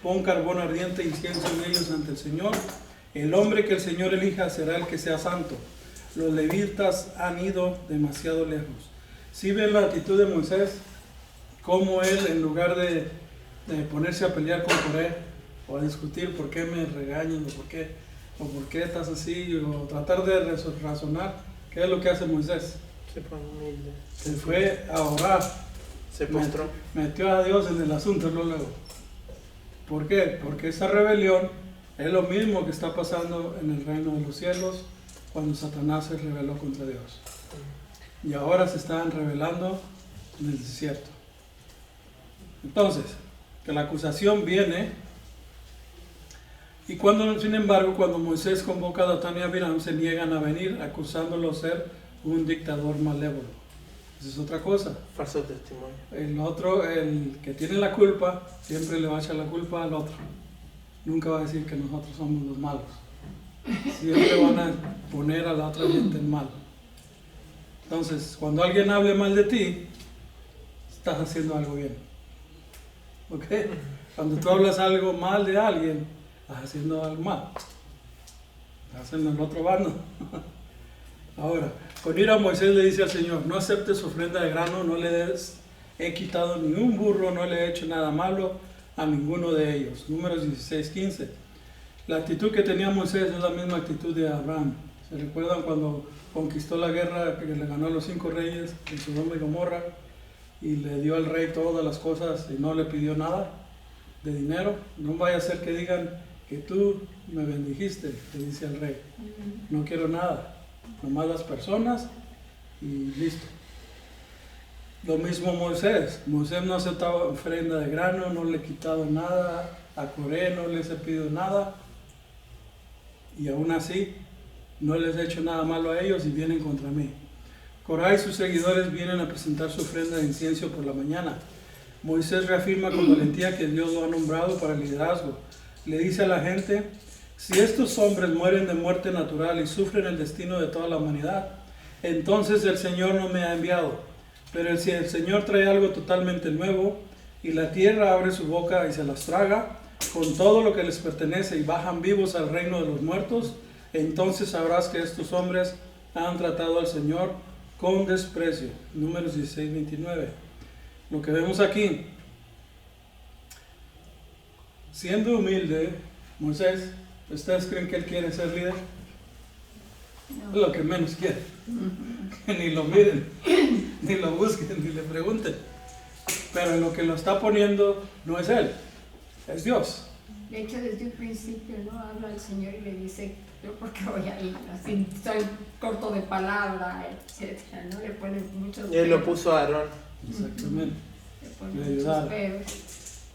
pon carbón ardiente e incienso en ellos ante el Señor. El hombre que el Señor elija será el que sea santo. Los levitas han ido demasiado lejos. Si ven la actitud de Moisés, como él, en lugar de ponerse a pelear con Coré o a discutir por qué me regañan o por qué estás así, o tratar de razonar, ¿qué es lo que hace Moisés? Se pone humilde. Se fue a orar. Se postró. Metió a Dios en el asunto luego. ¿Por qué? Porque esa rebelión es lo mismo que está pasando en el reino de los cielos cuando Satanás se rebeló contra Dios. Y ahora se están rebelando en el desierto. Entonces, que la acusación viene, y sin embargo, cuando Moisés convoca a Datán y Abiram, se niegan a venir, acusándolo de ser un dictador malévolo. Esa es otra cosa. Falso testimonio. El otro, el que tiene la culpa, siempre le va a echar la culpa al otro. Nunca va a decir que nosotros somos los malos. Siempre van a poner a la otra gente en mal. Entonces, cuando alguien hable mal de ti, estás haciendo algo bien. ¿Ok? Cuando tú hablas algo mal de alguien, estás haciendo algo mal. Estás en el otro bando. Ahora, con ira Moisés le dice al Señor, no aceptes ofrenda de grano, no le des, he quitado ni un burro, no le he hecho nada malo a ninguno de ellos. Números 16:15. La actitud que tenía Moisés es la misma actitud de Abraham. ¿Se recuerdan cuando conquistó la guerra que le ganó a los 5 reyes en Sodoma y Gomorra y le dio al rey todas las cosas y no le pidió nada de dinero? No vaya a ser que digan que tú me bendijiste, le dice al rey. No quiero nada, nomás las personas y listo. Lo mismo Moisés. Moisés no aceptaba ofrenda de grano, no le he quitado nada a Coré, no les he pedido nada. Y aún así, no les he hecho nada malo a ellos y vienen contra mí. Coré y sus seguidores vienen a presentar su ofrenda de incienso por la mañana. Moisés reafirma con valentía que Dios lo ha nombrado para el liderazgo. Le dice a la gente, si estos hombres mueren de muerte natural y sufren el destino de toda la humanidad, entonces el Señor no me ha enviado. Pero si el Señor trae algo totalmente nuevo y la tierra abre su boca y se las traga con todo lo que les pertenece y bajan vivos al reino de los muertos, entonces sabrás que estos hombres han tratado al Señor con desprecio. Números 16:29. Lo que vemos aquí, siendo humilde, Moisés, ¿ustedes creen que él quiere ser líder? No. Lo que menos quiere. Que ni lo miren, ni lo busquen, ni le pregunten. Pero lo que lo está poniendo no es él, es Dios. De hecho, desde un principio, ¿no? Habla el Señor y le dice, yo porque voy a ir así, soy corto de palabra, etcétera, ¿no? Le pone muchos Y él lo puso a Aarón. Exactamente. Le pone muchos peros.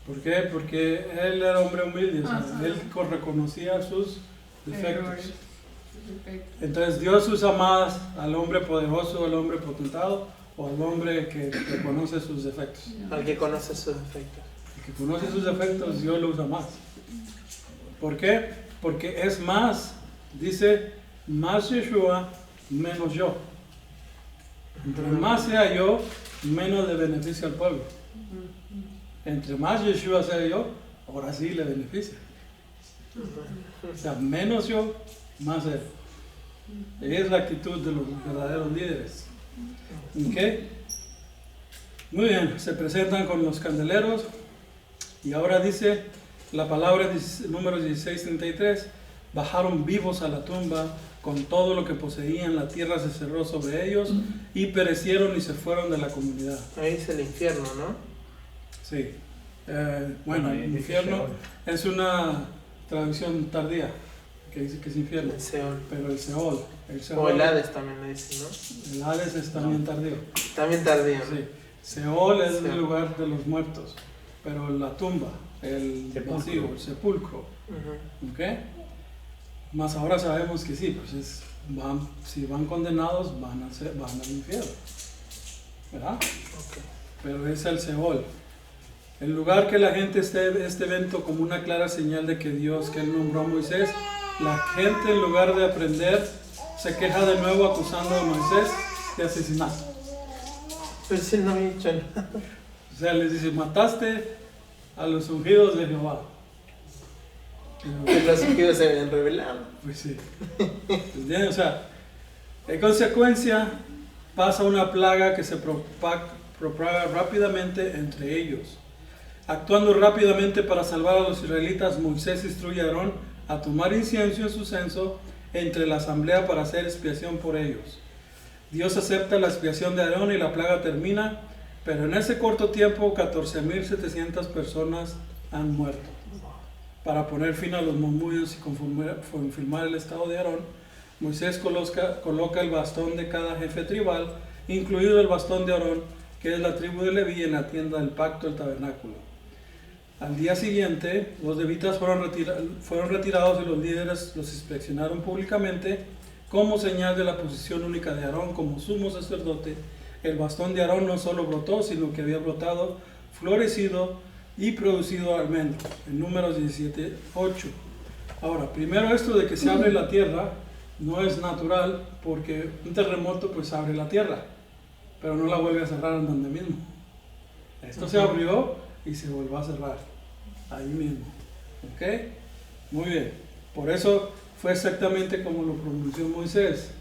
¿Por qué? Porque él era hombre humilde, o sea, él reconocía sus defectos. Entonces Dios usa más al hombre poderoso, al hombre potentado o al hombre que reconoce sus defectos. Al que conoce sus defectos. El que conoce sus defectos, Dios lo usa más. ¿Por qué? Porque es más, dice, más Yeshua, menos yo. Entre más sea yo, menos le beneficia al pueblo. Entre más Yeshua sea yo, ahora sí le beneficia. O sea, menos yo, más él. Es la actitud de los verdaderos líderes. ¿Ok? Muy bien, se presentan con los candeleros y ahora dice la palabra números 16:33, bajaron vivos a la tumba con todo lo que poseían, la tierra se cerró sobre ellos y perecieron y se fueron de la comunidad. Ahí es el infierno, ¿no? Sí. Bueno, el infierno es una traducción tardía que dice que es infierno. El Seol. Pero el Seol. O el Hades también le dicen, ¿no? El Hades es también tardío. También tardío, ¿no? Sí. Seol es el lugar de los muertos, pero la tumba, el vacío, el sepulcro. ¿Ok? Más ahora sabemos que sí, pues si van condenados van al infierno. ¿Verdad? Okay. Pero es el Seol. El lugar que la gente este evento como una clara señal de que Dios, que Él nombró a Moisés, la gente en lugar de aprender se queja de nuevo acusando a Moisés de asesinato. Pero si no he dicho nada. O sea, les dice, mataste a los ungidos de Jehová. Que los egipcios se habían revelado. Pues sí. ¿Entiendes? O sea, en consecuencia pasa una plaga que se propaga rápidamente entre ellos. Actuando rápidamente para salvar a los israelitas, Moisés instruye a Aarón a tomar incienso en su censo entre la asamblea para hacer expiación por ellos. Dios acepta la expiación de Aarón y la plaga termina, pero en ese corto tiempo 14.700 personas han muerto. Para poner fin a los murmullos y confirmar el estado de Aarón, Moisés coloca el bastón de cada jefe tribal, incluido el bastón de Aarón, que es la tribu de Leví, en la tienda del pacto del tabernáculo. Al día siguiente, los levitas fueron retirados y los líderes los inspeccionaron públicamente como señal de la posición única de Aarón como sumo sacerdote. El bastón de Aarón no solo brotó, sino que había brotado, florecido y producido almendros, en Números 17:8. Ahora, primero esto de que se abre la tierra no es natural, porque un terremoto pues abre la tierra, pero no la vuelve a cerrar en donde mismo. Esto se abrió y se volvió a cerrar ahí mismo. ¿Ok? Muy bien. Por eso fue exactamente como lo pronunció Moisés.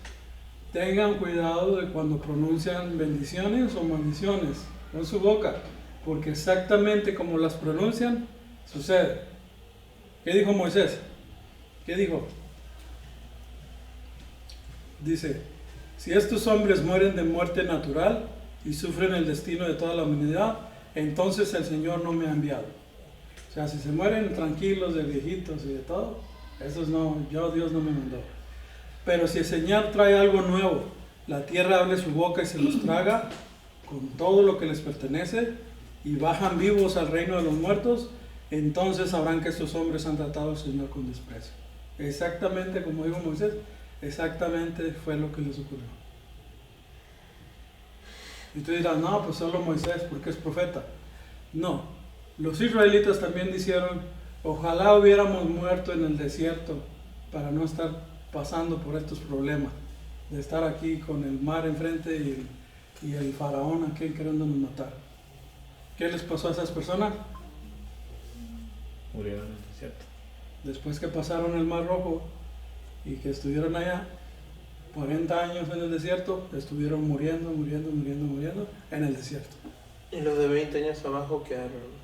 Tengan cuidado de cuando pronuncian bendiciones o maldiciones con su boca, porque exactamente como las pronuncian, sucede. ¿Qué dijo Moisés? ¿Qué dijo? Dice, si estos hombres mueren de muerte natural y sufren el destino de toda la humanidad, entonces el Señor no me ha enviado. O sea, si se mueren tranquilos de viejitos y de todo, esos no, Dios no me mandó. Pero si el Señor trae algo nuevo, la tierra abre su boca y se los traga con todo lo que les pertenece y bajan vivos al reino de los muertos, entonces sabrán que estos hombres han tratado al Señor con desprecio. Exactamente como dijo Moisés, exactamente fue lo que les ocurrió. Y tú dirás, no, pues solo Moisés, porque es profeta. No, los israelitas también dijeron, ojalá hubiéramos muerto en el desierto para no estar pasando por estos problemas, de estar aquí con el mar enfrente y el faraón aquí queriéndonos matar. ¿Qué les pasó a esas personas? Murieron en el desierto. Después que pasaron el Mar Rojo y que estuvieron allá 40 años en el desierto, estuvieron muriendo en el desierto. Y los de 20 años abajo quedaron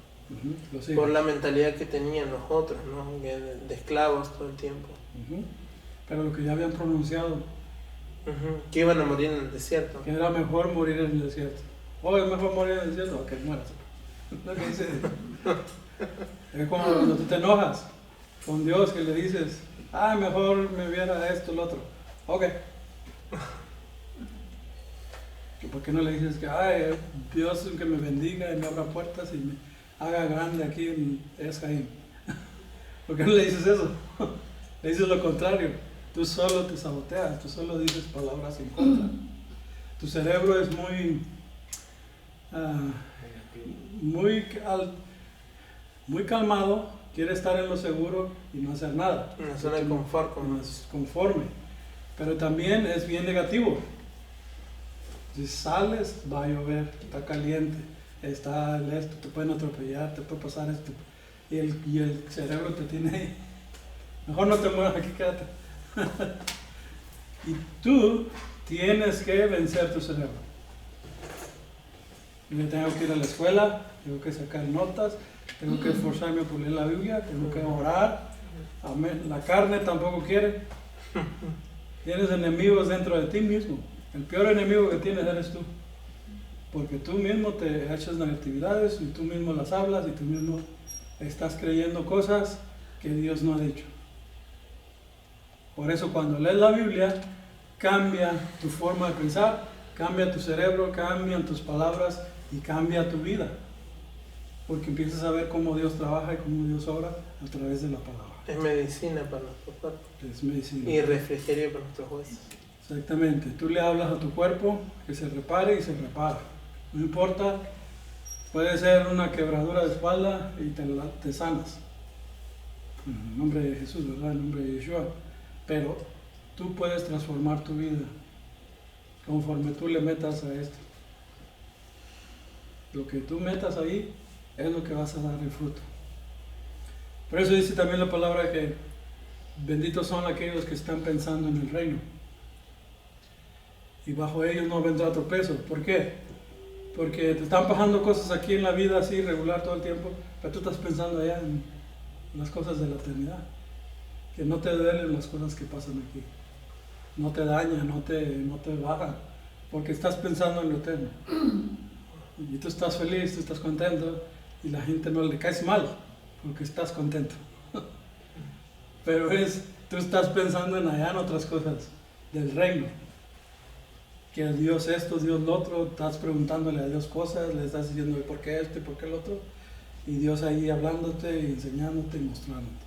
por la mentalidad que tenían los otros, ¿no? De esclavos todo el tiempo. Pero lo que ya habían pronunciado, que iban a morir en el desierto. que era mejor morir en el desierto. Oh, es mejor morir en el desierto o que mueras. Lo que dice. Es como cuando tú te enojas con Dios, que le dices, mejor me viera esto, lo otro. Ok. ¿Por qué no le dices que, Dios que me bendiga y me abra puertas y me haga grande aquí en Escaín? ¿Por qué no le dices eso? Le dices lo contrario. Tú solo te saboteas, tú solo dices palabras en contra. Tu cerebro es muy calmado, quiere estar en lo seguro y no hacer nada. Una zona de confort. No es conforme. Pero también es bien negativo. Si sales, va a llover, está caliente, está esto, te pueden atropellar, te puede pasar esto. Y el cerebro te tiene ahí. Mejor no te muevas aquí, quédate. Y tú tienes que vencer tu cerebro. Yo tengo que ir a la escuela, tengo que sacar notas, tengo que esforzarme por leer la Biblia, tengo que orar. Amén. La carne tampoco quiere. Tienes enemigos dentro de ti mismo. El peor enemigo que tienes eres tú. Porque tú mismo te echas negatividades y tú mismo las hablas y tú mismo estás creyendo cosas que Dios no ha dicho. Por eso cuando lees la Biblia, cambia tu forma de pensar, cambia tu cerebro, cambian tus palabras y cambia tu vida. Porque empiezas a ver cómo Dios trabaja y cómo Dios obra a través de la palabra. Es medicina para nuestro cuerpo. Es medicina. Y refrigerio para nuestros huesos. Exactamente. Tú le hablas a tu cuerpo que se repare y se repara. No importa, puede ser una quebradura de espalda y te sanas. En el nombre de Jesús, ¿verdad? En el nombre de Yeshua. Pero tú puedes transformar tu vida conforme tú le metas a esto. Lo que tú metas ahí es lo que vas a dar el fruto. Por eso dice también la palabra que benditos son aquellos que están pensando en el reino. Y bajo ellos no vendrá tropezo. ¿Por qué? Porque te están pasando cosas aquí en la vida así regular todo el tiempo, pero tú estás pensando allá en las cosas de la eternidad. Que no te duelen las cosas que pasan aquí. No te dañan, no te bajan, porque estás pensando en lo eterno. Y tú estás feliz, tú estás contento, y la gente no le caes mal, porque estás contento. Pero tú estás pensando en allá en otras cosas del reino. Que Dios esto, Dios lo otro, estás preguntándole a Dios cosas, le estás diciendo por qué esto y por qué el otro, y Dios ahí hablándote, y enseñándote y mostrándote.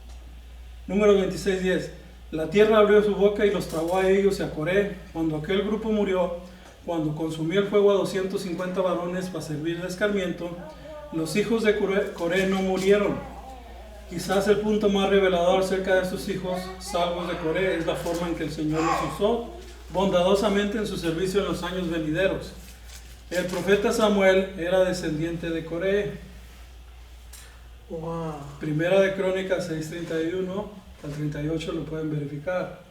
Número 26:10. La tierra abrió su boca y los tragó a ellos y a Coré. Cuando aquel grupo murió, cuando consumió el fuego a 250 varones para servir de escarmiento, los hijos de Coré no murieron. Quizás el punto más revelador acerca de estos hijos salvos de Coré es la forma en que el Señor los usó bondadosamente en su servicio en los años venideros. El profeta Samuel era descendiente de Coré. Wow. Primera de Crónicas 6:31 al 38 lo pueden verificar.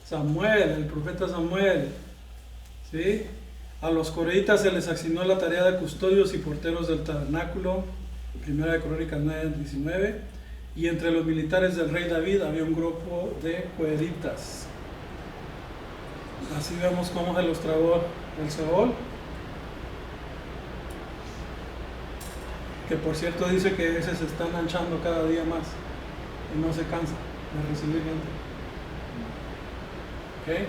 Samuel, el profeta Samuel, ¿sí? A los coreitas se les asignó la tarea de custodios y porteros del tabernáculo. Primera de Crónicas 9:19. Y entre los militares del rey David había un grupo de coeritas. Así vemos cómo se los tragó el Seol. Que por cierto dice que ese se están anchando cada día más y no se cansa de recibir gente. ¿Okay?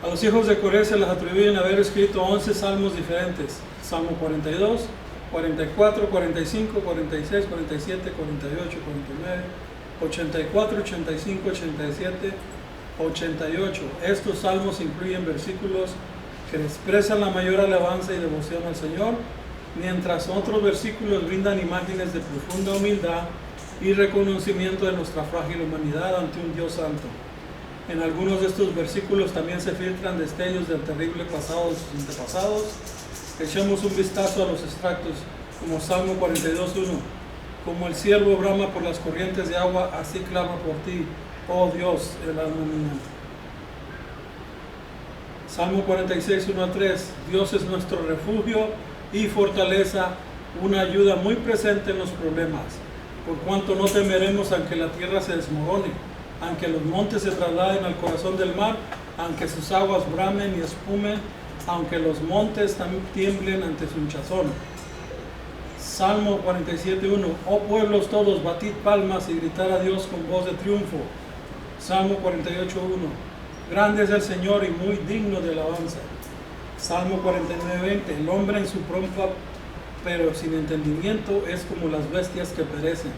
A los hijos de Coré se les atribuyen haber escrito 11 salmos diferentes. Salmo 42, 44, 45, 46, 47, 48, 49, 84, 85, 87, 88. Estos salmos incluyen versículos que expresan la mayor alabanza y devoción al Señor, mientras otros versículos brindan imágenes de profunda humildad y reconocimiento de nuestra frágil humanidad ante un Dios santo. En algunos de estos versículos también se filtran destellos del terrible pasado de sus antepasados. Echemos un vistazo a los extractos, como Salmo 42:1. Como el ciervo brama por las corrientes de agua, así clama por ti, oh Dios, el alma mía. Salmo 46:1-3. Dios es nuestro refugio y fortaleza, una ayuda muy presente en los problemas. Por cuanto no temeremos aunque la tierra se desmorone, aunque los montes se trasladen al corazón del mar, aunque sus aguas bramen y espumen, aunque los montes tiemblen ante su hinchazón. Salmo 47:1. Oh pueblos todos, batid palmas y gritad a Dios con voz de triunfo. Salmo 48:1. Grande es el Señor y muy digno de alabanza. Salmo 49:20. El hombre en su pompa, pero sin entendimiento, es como las bestias que perecen.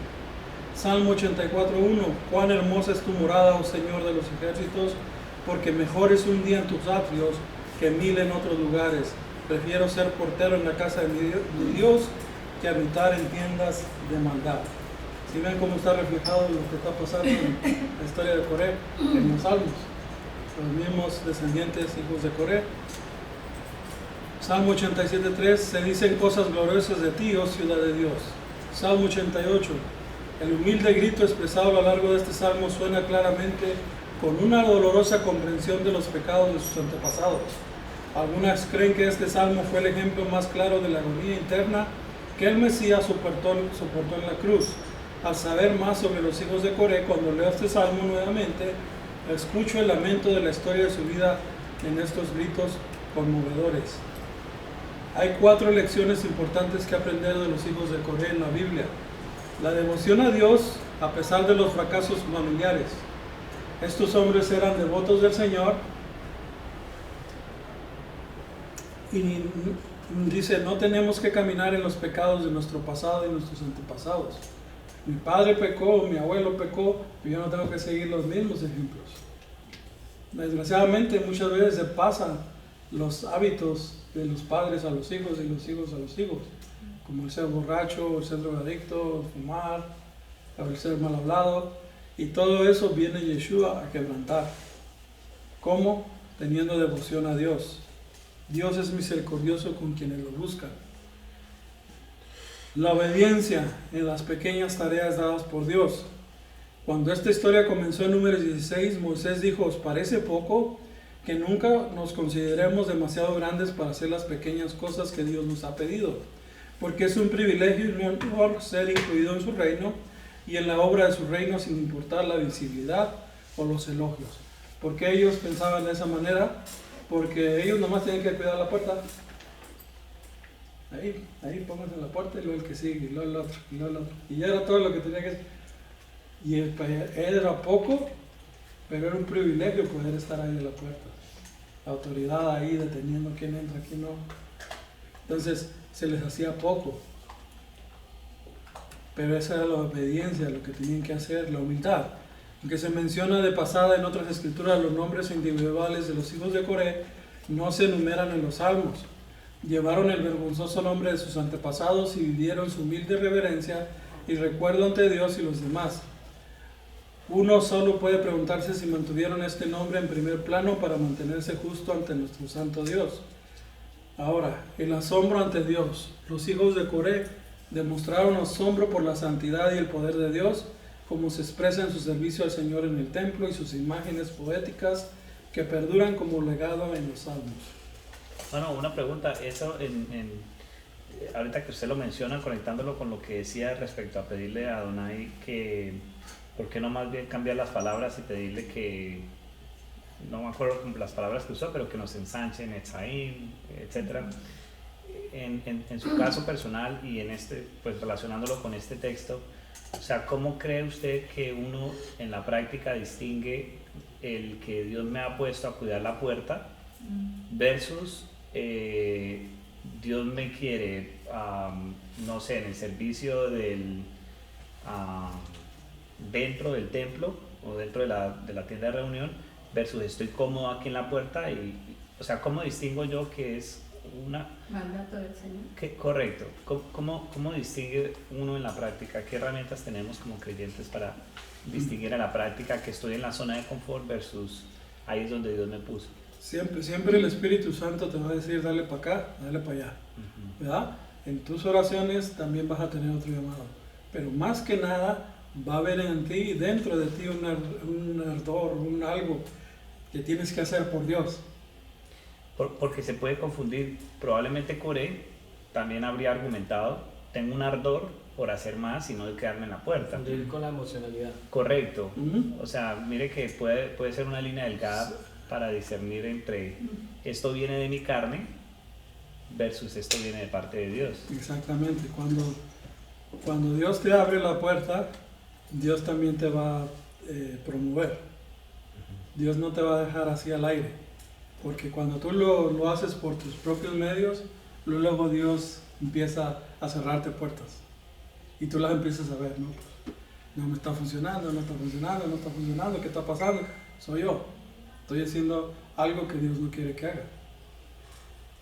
Salmo 84:1. Cuán hermosa es tu morada, oh Señor de los ejércitos, porque mejor es un día en tus atrios que 1000 en otros lugares. Prefiero ser portero en la casa de mi Dios que habitar en tiendas de maldad. ¿Sí ven cómo está reflejado lo que está pasando en la historia de Coré, en los salmos? Los mismos descendientes, hijos de Coré. Salmo 87:3. Se dicen cosas gloriosas de ti, oh ciudad de Dios. Salmo 88. El humilde grito expresado a lo largo de este salmo suena claramente con una dolorosa comprensión de los pecados de sus antepasados. Algunas creen que este salmo fue el ejemplo más claro de la agonía interna que el Mesías soportó en la cruz. Al saber más sobre los hijos de Coré, cuando leo este salmo nuevamente, escucho el lamento de la historia de su vida en estos gritos conmovedores. Hay 4 lecciones importantes que aprender de los hijos de Coré en la Biblia. La devoción a Dios a pesar de los fracasos familiares. Estos hombres eran devotos del Señor y dice, no tenemos que caminar en los pecados de nuestro pasado y nuestros antepasados. Mi padre pecó, mi abuelo pecó, y yo no tengo que seguir los mismos ejemplos. Desgraciadamente muchas veces se pasan los hábitos de los padres a los hijos y los hijos a los hijos, como el ser borracho, el ser drogadicto, fumar, el ser mal hablado, y todo eso viene Yeshua a quebrantar. ¿Cómo? Teniendo devoción a Dios. Dios es misericordioso con quienes lo buscan. La obediencia en las pequeñas tareas dadas por Dios. Cuando esta historia comenzó en Números 16, Moisés dijo: ¿os parece poco que nunca nos consideremos demasiado grandes para hacer las pequeñas cosas que Dios nos ha pedido? Porque es un privilegio y un honor ser incluido en su reino y en la obra de su reino, sin importar la visibilidad o los elogios. ¿Por qué ellos pensaban de esa manera? Porque ellos nomás tienen que cuidar la puerta. Ahí pónganse en la puerta, y luego el que sigue, y luego el otro, y luego el otro. Y ya era todo lo que tenía que hacer. Y era poco, pero era un privilegio poder estar ahí en la puerta. La autoridad ahí deteniendo quién entra, quién no. Entonces se les hacía poco. Pero esa era la obediencia, lo que tenían que hacer, la humildad. Aunque se menciona de pasada en otras escrituras, los nombres individuales de los hijos de Coré no se enumeran en los salmos. Llevaron el vergonzoso nombre de sus antepasados y vivieron su humilde reverencia y recuerdo ante Dios y los demás. Uno solo puede preguntarse si mantuvieron este nombre en primer plano para mantenerse justo ante nuestro santo Dios. Ahora, el asombro ante Dios. Los hijos de Coré demostraron asombro por la santidad y el poder de Dios, como se expresa en su servicio al Señor en el templo y sus imágenes poéticas que perduran como legado en los salmos. Bueno, una pregunta, eso ahorita que usted lo menciona, conectándolo con lo que decía respecto a pedirle a Adonai que, ¿por qué no más bien cambiar las palabras y pedirle que, no me acuerdo las palabras que usó, pero que nos ensanchen, etzaim, etcétera? En su caso personal y en pues relacionándolo con este texto, o sea, ¿cómo cree usted que uno en la práctica distingue el que Dios me ha puesto a cuidar la puerta versus Dios me quiere, no sé, en el servicio dentro del templo o dentro de la tienda de reunión, versus estoy cómodo aquí en la puerta? O sea, ¿cómo distingo yo que es mandato del Señor? Correcto. ¿Cómo distingue uno en la práctica? ¿Qué herramientas tenemos como creyentes para distinguir en la práctica que estoy en la zona de confort versus ahí es donde Dios me puso? Siempre el Espíritu Santo te va a decir: dale para acá, dale para allá. ¿Verdad? En tus oraciones también vas a tener otro llamado. Pero más que nada va a haber en ti, dentro de ti, un ardor, algo que tienes que hacer por Dios. Porque se puede confundir. Probablemente Coré también habría argumentado: tengo un ardor por hacer más y no de quedarme en la puerta. Confundir con la emocionalidad. Correcto. O sea, mire que puede ser una línea delgada para discernir entre esto viene de mi carne versus esto viene de parte de Dios. Exactamente. Cuando Dios te abre la puerta, Dios también te va a promover. Dios no te va a dejar así al aire. Porque cuando tú lo haces por tus propios medios, luego Dios empieza a cerrarte puertas. Y tú las empiezas a ver, ¿no? No me está funcionando, no está funcionando, no está funcionando, ¿qué está pasando? Soy yo. Estoy haciendo algo que Dios no quiere que haga.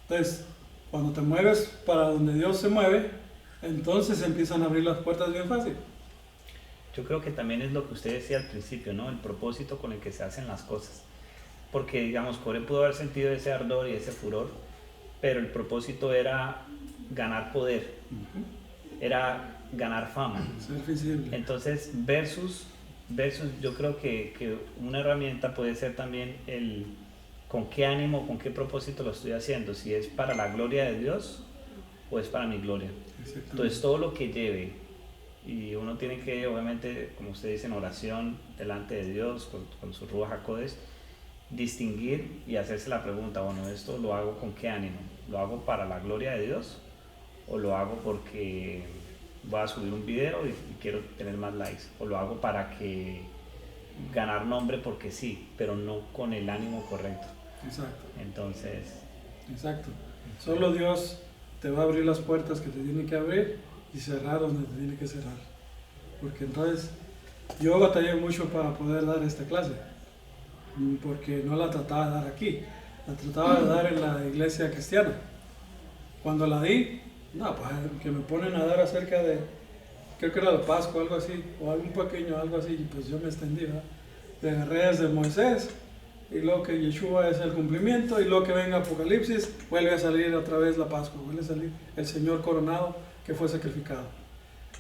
Entonces, cuando te mueves para donde Dios se mueve, entonces empiezan a abrir las puertas bien fácil. Yo creo que también es lo que usted decía al principio, ¿no? El propósito con el que se hacen las cosas. Porque, digamos, Coré pudo haber sentido ese ardor y ese furor, pero el propósito era ganar poder, era ganar fama. Ser visible. Entonces, versus yo creo que una herramienta puede ser también el con qué ánimo, con qué propósito lo estoy haciendo, si es para la gloria de Dios o es para mi gloria. Entonces, todo lo que lleve, y uno tiene que, obviamente, como usted dice, en oración delante de Dios, con su Ruach HaKodesh, distinguir y hacerse la pregunta: bueno, ¿esto lo hago con qué ánimo? ¿Lo hago para la gloria de Dios o lo hago porque voy a subir un video y quiero tener más likes? ¿O lo hago para que ganar nombre porque sí, pero no con el ánimo correcto? Exacto. Entonces... Exacto. Solo Dios te va a abrir las puertas que te tiene que abrir y cerrar donde te tiene que cerrar. Porque entonces yo batallé mucho para poder dar esta clase. Porque no la trataba de dar aquí, la trataba de dar en la iglesia cristiana. Cuando la di, no, pues que me ponen a dar acerca de, creo que era la Pascua, algo así, o algún pequeño, algo así, y pues yo me extendí, ¿verdad? De agarré desde Moisés, y luego que Yeshua es el cumplimiento, y luego que venga Apocalipsis, vuelve a salir otra vez la Pascua, vuelve a salir el Señor coronado, que fue sacrificado.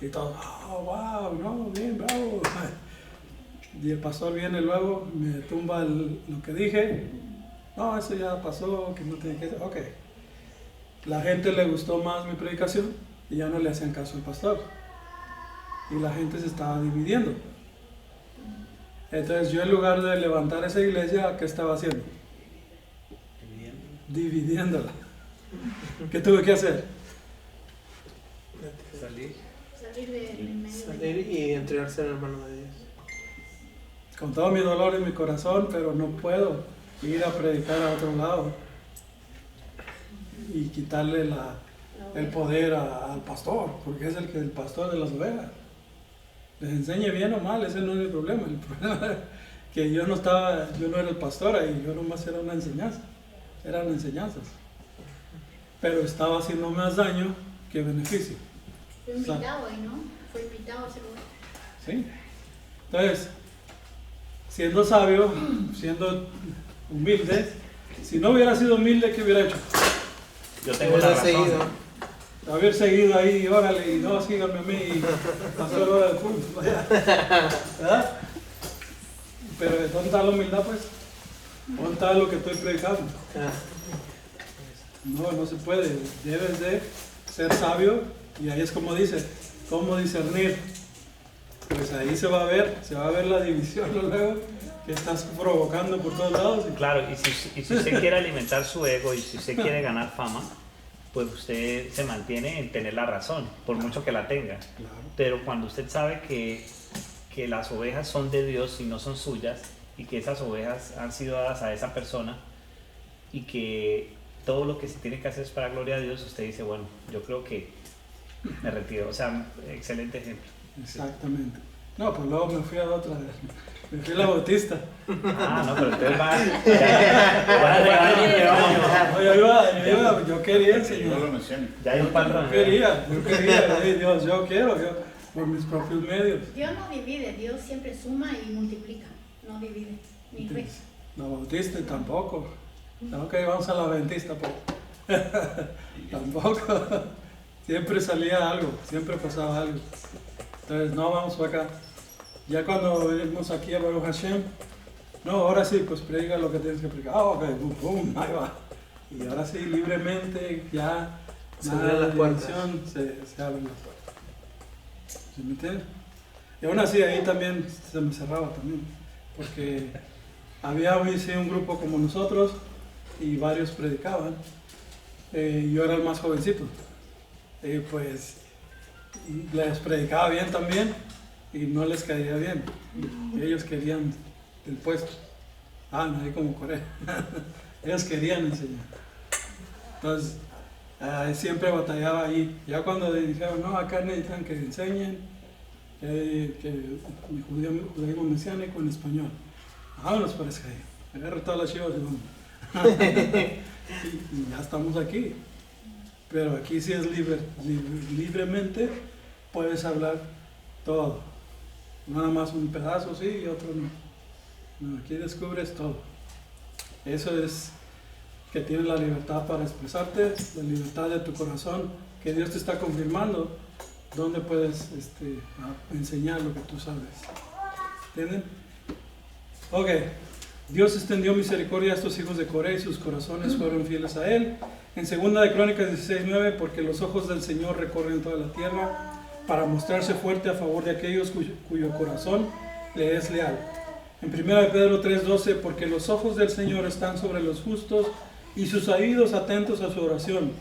Y todos, oh, wow, no, bien, bravo. Y el pastor viene luego, me tumba lo que dije. No, eso ya pasó, que no tiene que ser. Ok. La gente le gustó más mi predicación y ya no le hacían caso al pastor. Y la gente se estaba dividiendo. Entonces yo, en lugar de levantar esa iglesia, ¿qué estaba haciendo? Dividiéndola. ¿Qué tuve que hacer? Salir y entregarse en la mano de Dios. Con todo mi dolor en mi corazón, pero no puedo ir a predicar a otro lado y quitarle el poder al pastor, porque es el pastor de las ovejas. Les enseñe bien o mal, ese no es el problema. El problema es que yo no era el pastor ahí, yo nomás era una enseñanza, eran enseñanzas. Pero estaba haciendo más daño que beneficio. Fue invitado ahí, ¿no? Fue invitado a ese lugar. ¿Sí? Entonces, siendo sabio, siendo humilde, si no hubiera sido humilde, ¿qué hubiera hecho? Yo tengo la razón. Haber seguido ahí, órale, y no, síganme a mí, y pasó la hora del culto, ¿verdad? Pero ¿dónde está la humildad, pues? ¿Dónde está lo que estoy predicando? No se puede. Debes de ser sabio, y ahí es como dice, ¿cómo discernir? Pues ahí se va a ver la división luego que estás provocando por todos lados. Claro, y si usted quiere alimentar su ego y si usted quiere ganar fama, pues usted se mantiene en tener la razón, por mucho que la tenga. Claro. Pero cuando usted sabe que las ovejas son de Dios y no son suyas, y que esas ovejas han sido dadas a esa persona, y que todo lo que se tiene que hacer es para gloria a Dios, usted dice, bueno, yo creo que me retiro. O sea, excelente ejemplo. Exactamente. No, pues luego me fui a otra vez. Me fui a la Bautista. Ah, no, pero usted va a regalar. Yo quería enseñar. Ya hay un patrón. Yo quería, Dios, yo quiero, por mis propios medios. Dios no divide, Dios siempre suma y multiplica, no divide, ni resta. La Bautista tampoco. Ok, vamos a la Adventista, pues. Tampoco. Siempre salía algo, siempre pasaba algo. Entonces, no, vamos para acá. Ya cuando venimos aquí a Baruch Hashem, no, ahora sí, pues predica lo que tienes que predicar. Ah, ok, boom, ahí va. Y ahora sí, libremente, ya, se abren las puertas. Se abren las puertas. ¿Sí me entiendes? Y aún así, ahí también se me cerraba también. Porque había un grupo como nosotros y varios predicaban. Yo era el más jovencito. Pues les predicaba bien también y no les caía bien. Ellos querían el puesto. Ahí como Corea. Ellos querían enseñar. Entonces, siempre batallaba ahí. Ya cuando dijeron, no, acá necesitan que enseñen que judaísmo mesiánico en español. Vámonos para ese ahí. Agarra todas las chivas y vamos. Y ya estamos aquí. Pero aquí sí es libremente puedes hablar todo. Nada más un pedazo sí y otro no. No, aquí descubres todo. Eso es que tienes la libertad para expresarte, la libertad de tu corazón, que Dios te está confirmando dónde puedes enseñar lo que tú sabes. ¿Entienden? Ok. Dios extendió misericordia a estos hijos de Coré y sus corazones fueron fieles a Él. En 2 de Crónicas 16:9, porque los ojos del Señor recorren toda la tierra para mostrarse fuerte a favor de aquellos cuyo corazón le es leal. En 1 de Pedro 3:12, porque los ojos del Señor están sobre los justos y sus oídos atentos a su oración,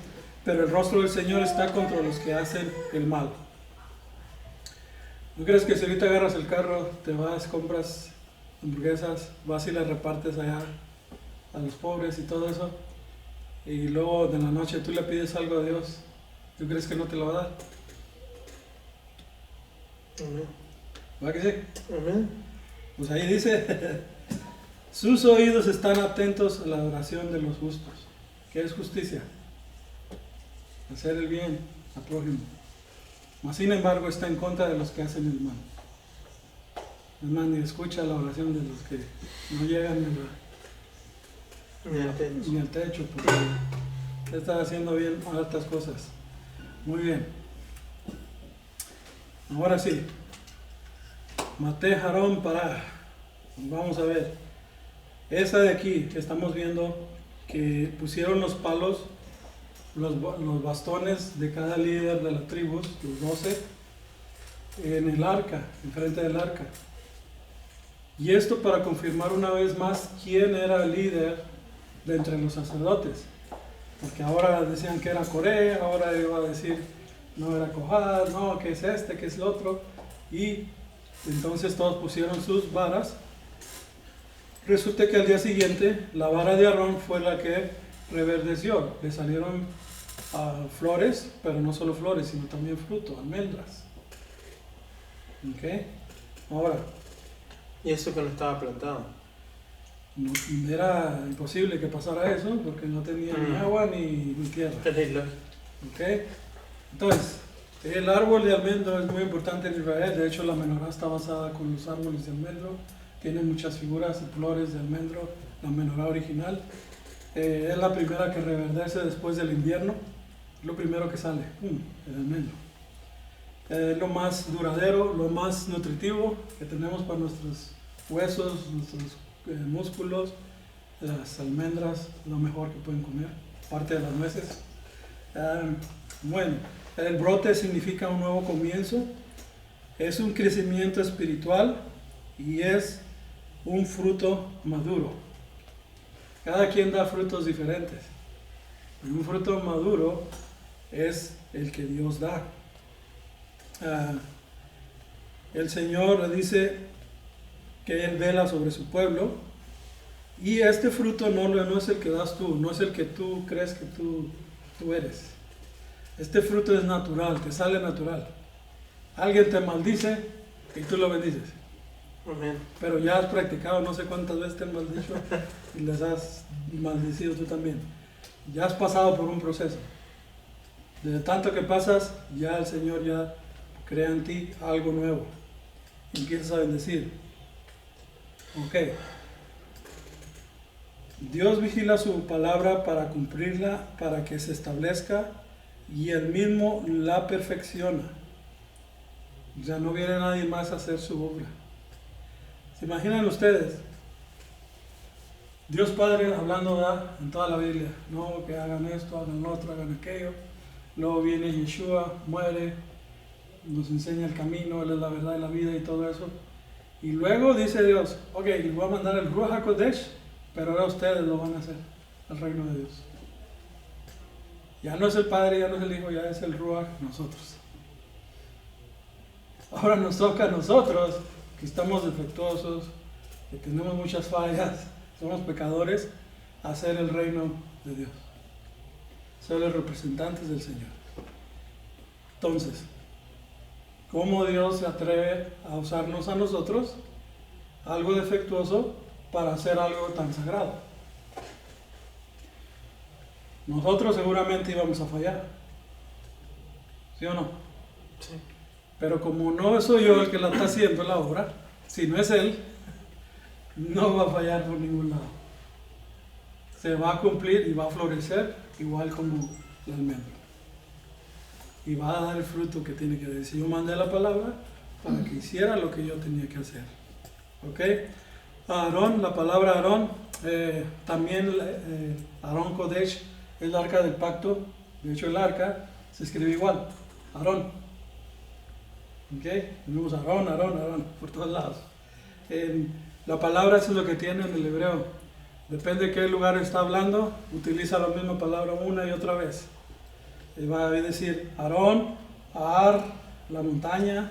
pero el rostro del Señor está contra los que hacen el mal. ¿No crees que si ahorita agarras el carro, te vas, compras hamburguesas, vas y las repartes allá a los pobres y todo eso, y luego de la noche tú le pides algo a Dios, ¿tú crees que no te lo va a dar? Amén. ¿Va que sí? Amén. Pues ahí dice, sus oídos están atentos a la oración de los justos. ¿Qué es justicia? Hacer el bien al prójimo. Mas sin embargo está en contra de los que hacen el mal. Es más, ni escucha la oración de los que no llegan ni al techo, porque está haciendo bien hartas cosas. Muy bien. Ahora sí. Mate Harón para. Vamos a ver. Esa de aquí que estamos viendo, que pusieron los palos, los bastones de cada líder de las tribus, los 12, en el arca, enfrente del arca. Y esto para confirmar una vez más quién era el líder de entre los sacerdotes. Porque ahora decían que era Coré, ahora iba a decir no era Cohat, no, que es este, que es el otro. Y entonces todos pusieron sus varas. Resulta que al día siguiente la vara de Aarón fue la que reverdeció. Le salieron flores, pero no solo flores, sino también fruto, almendras. ¿Ok? Ahora. ¿Y eso que no estaba plantado? No, era imposible que pasara eso porque no tenía ni agua ni tierra. ¿Ok? Entonces, el árbol de almendro es muy importante en Israel. De hecho, la menorá está basada con los árboles de almendro. Tiene muchas figuras y flores de almendro, la menorá original. Es la primera que reverdece después del invierno. Lo primero que sale, el almendro. Es lo más duradero, lo más nutritivo que tenemos para nuestros huesos, nuestros músculos. Las almendras, lo mejor que pueden comer, aparte de las nueces. Bueno, el brote significa un nuevo comienzo. Es un crecimiento espiritual y es un fruto maduro. Cada quien da frutos diferentes. Un fruto maduro es el que Dios da. El Señor dice que Él vela sobre su pueblo y este fruto no es el que das tú, no es el que tú crees que tú eres. Este fruto es natural, te sale natural. Alguien te maldice y tú lo bendices. Amén. Pero ya has practicado, no sé cuántas veces te han maldicho y les has maldecido tú también. Ya has pasado por un proceso. Desde tanto que pasas, ya el Señor ya crea en ti algo nuevo. Y empiezas a bendecir. Ok. Dios vigila su palabra para cumplirla, para que se establezca y Él mismo la perfecciona. Ya no viene nadie más a hacer su obra. ¿Se imaginan ustedes? Dios Padre hablando en toda la Biblia, no, que hagan esto, hagan lo otro, hagan aquello. Luego viene Yeshua, muere, nos enseña el camino, Él es la verdad y la vida y todo eso. Y luego dice Dios, ok, les voy a mandar el Ruach HaKodesh, pero ahora ustedes lo van a hacer, el reino de Dios. Ya no es el Padre, ya no es el Hijo, ya es el Ruach, nosotros. Ahora nos toca a nosotros, que estamos defectuosos, que tenemos muchas fallas, somos pecadores, hacer el reino de Dios. Ser los representantes del Señor. Entonces, ¿cómo Dios se atreve a usarnos a nosotros, algo defectuoso, para hacer algo tan sagrado? Nosotros seguramente íbamos a fallar. ¿Sí o no? Sí. Pero como no soy yo el que la está haciendo la obra, si no es Él, no va a fallar por ningún lado. Se va a cumplir y va a florecer igual como el almendro. Y va a dar el fruto que tiene que dar. Si yo mandé la palabra para que hiciera lo que yo tenía que hacer. ¿Ok? Aarón, la palabra Aarón, también Aarón Kodesh, es el arca del pacto. De hecho, el arca se escribe igual. Aarón. ¿Ok? Vemos Aarón, Aarón, Aarón, por todos lados. La palabra es lo que tiene en el hebreo. Depende de qué lugar está hablando, utiliza la misma palabra una y otra vez. Y va a decir Aarón, Aar, la montaña,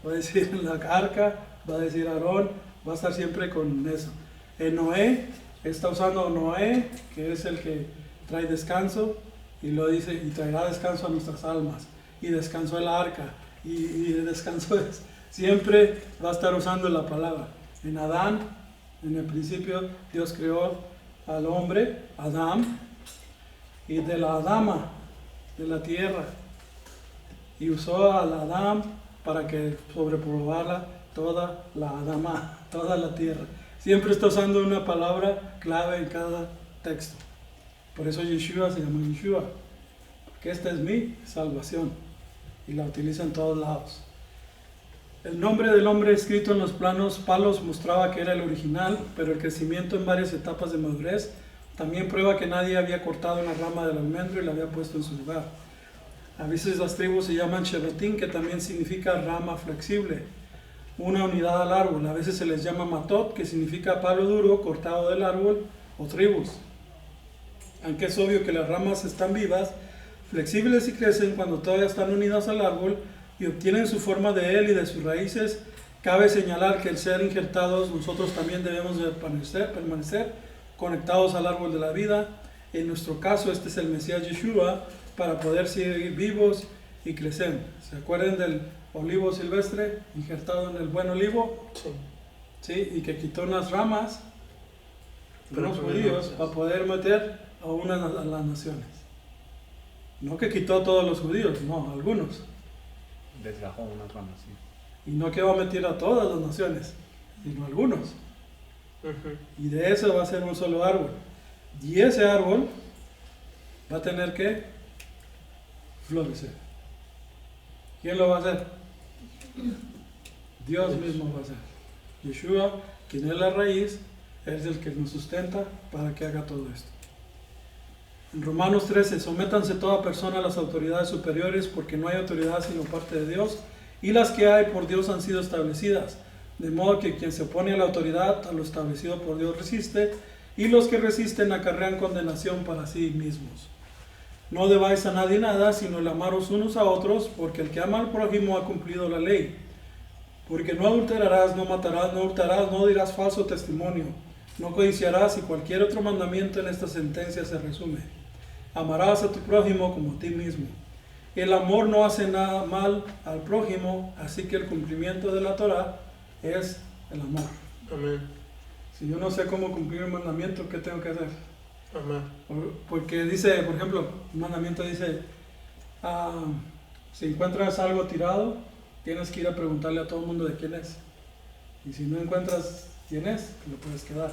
va a decir la arca, va a decir Aarón, va a estar siempre con eso. En Noé, está usando Noé, que es el que trae descanso, y lo dice, y traerá descanso a nuestras almas, y descansó el arca, y descansó, siempre va a estar usando la palabra. En Adán, en el principio, Dios creó al hombre, Adán, y de la Adama, de la tierra, y usó al Adán para que sobrepoblara toda la Adama, toda la tierra. Siempre está usando una palabra clave en cada texto. Por eso Yeshua se llama Yeshua, porque esta es mi salvación, y la utiliza en todos lados. El nombre del hombre escrito en los planos palos mostraba que era el original, pero el crecimiento en varias etapas de madurez también prueba que nadie había cortado una rama del almendro y la había puesto en su lugar. A veces las tribus se llaman shebatim, que también significa rama flexible, una unidad al árbol. A veces se les llama matot, que significa palo duro cortado del árbol, o tribus. Aunque es obvio que las ramas están vivas, flexibles y crecen cuando todavía están unidas al árbol y obtienen su forma de él y de sus raíces, cabe señalar que al ser injertados nosotros también debemos de permanecer conectados al árbol de la vida. En nuestro caso este es el Mesías Yeshua, para poder seguir vivos y crecer. ¿Se acuerdan del olivo silvestre injertado en el buen olivo? Sí. Sí, y que quitó unas ramas de Pero los por judíos menos. para poder meter a una a las naciones. No que quitó a todos los judíos, no, a algunos. Desgajó unas ramas, sí. Y no que va a meter a todas las naciones, sino a algunos. Ujú. Y de eso va a ser un solo árbol. Y ese árbol va a tener que florecer. ¿Quién lo va a hacer? Dios mismo va a hacer. Yeshua, quien es la raíz, es el que nos sustenta para que haga todo esto. En Romanos 13, sométanse toda persona a las autoridades superiores, porque no hay autoridad sino parte de Dios, y las que hay por Dios han sido establecidas. De modo que quien se opone a la autoridad, a lo establecido por Dios resiste, y los que resisten acarrean condenación para sí mismos. No debáis a nadie nada, sino el amaros unos a otros, porque el que ama al prójimo ha cumplido la ley. Porque no adulterarás, no matarás, no hurtarás, no dirás falso testimonio, no codiciarás, y cualquier otro mandamiento en esta sentencia se resume. Amarás a tu prójimo como a ti mismo. El amor no hace nada mal al prójimo, así que el cumplimiento de la Torah es el amor. Amén. Si yo no sé cómo cumplir un mandamiento, ¿qué tengo que hacer? Amén. Porque dice, por ejemplo, un mandamiento dice, si encuentras algo tirado, tienes que ir a preguntarle a todo el mundo de quién es. Y si no encuentras quién es, te lo puedes quedar.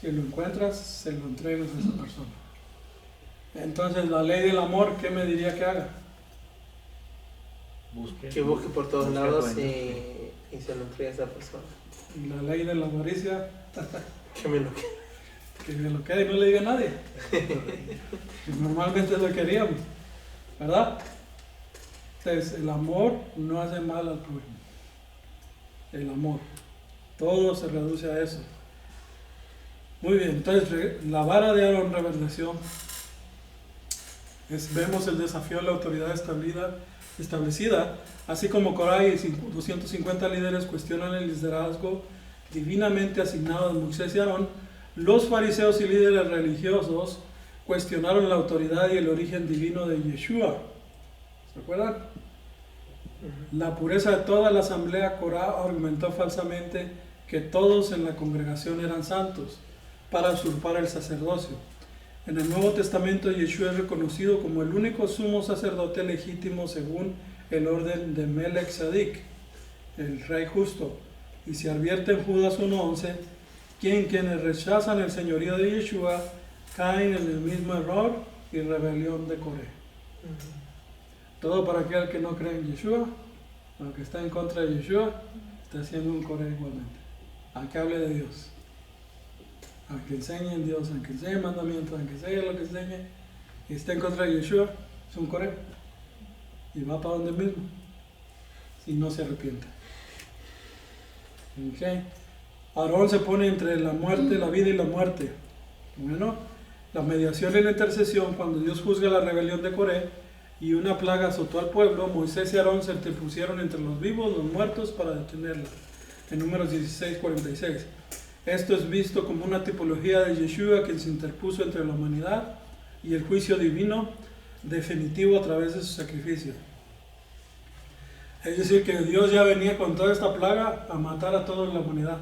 Si lo encuentras, se lo entregas a esa persona. Entonces, la ley del amor, ¿qué me diría que haga? Que busque por todos Busque lados dueño, y se lo entregue a esa persona. Y la ley de la avaricia, Que me lo quede. que me lo quede y no le diga a nadie. Que normalmente lo queríamos, ¿verdad? Entonces, el amor no hace mal al prójimo. El amor. Todo se reduce a eso. Muy bien, entonces la vara de Aarón reverdeció. Vemos el desafío a la autoridad establecida, así como Corá y 250 líderes cuestionan el liderazgo divinamente asignado de Moisés y Aarón. Los fariseos y líderes religiosos cuestionaron la autoridad y el origen divino de Yeshua. ¿Se acuerdan? La pureza de toda la asamblea. Corá argumentó falsamente que todos en la congregación eran santos para usurpar el sacerdocio. En el Nuevo Testamento, Yeshua es reconocido como el único sumo sacerdote legítimo según el orden de Melech Tzadik, el rey justo. Y se advierte en Judas 1:11, quienes rechazan el señorío de Yeshua caen en el mismo error y rebelión de Coré. Todo para aquel que no cree en Yeshua, aunque está en contra de Yeshua, está haciendo un Coré igualmente. Aunque hable de Dios, aunque enseñe en Dios, aunque enseñe mandamientos, aunque enseñe lo que enseñe, y esté en contra de Yeshua, es un Coré. Y va para donde mismo, si no se arrepiente. Okay. Aarón se pone entre la muerte, la vida y la muerte. Bueno, la mediación y la intercesión, cuando Dios juzga la rebelión de Coré y una plaga azotó al pueblo, Moisés y Aarón se interpusieron entre los vivos y los muertos para detenerla. En Números 16:46. Esto es visto como una tipología de Yeshua, quien se interpuso entre la humanidad y el juicio divino definitivo a través de su sacrificio. Es decir, que Dios ya venía con toda esta plaga a matar a toda la humanidad.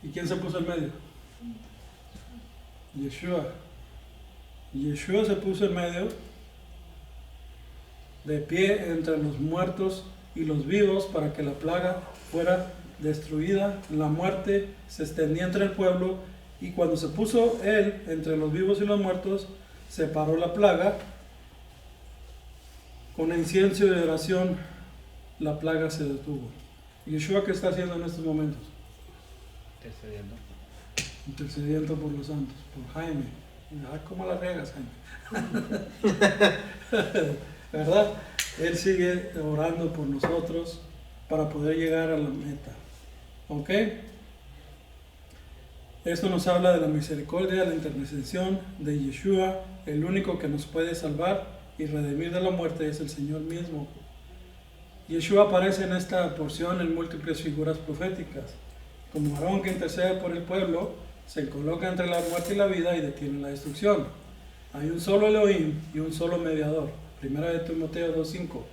¿Y quién se puso en medio? Yeshua. Yeshua se puso en medio, de pie entre los muertos y los vivos, para que la plaga fuera destruida. La muerte se extendía entre el pueblo, y cuando se puso él entre los vivos y los muertos, separó la plaga con incienso y oración la plaga se detuvo. Yeshua, ¿qué está haciendo en estos momentos? Intercediendo por los santos, por Jaime. ¿Cómo la regas, Jaime? ¿Verdad? Él sigue orando por nosotros para poder llegar a la meta. ¿Ok? Esto nos habla de la misericordia, la intercesión de Yeshua. El único que nos puede salvar y redimir de la muerte es el Señor mismo. Yeshua aparece en esta porción en múltiples figuras proféticas. Como Aarón que intercede por el pueblo, se coloca entre la muerte y la vida y detiene la destrucción. Hay un solo Elohim y un solo mediador. Primera de Timoteo 2:5.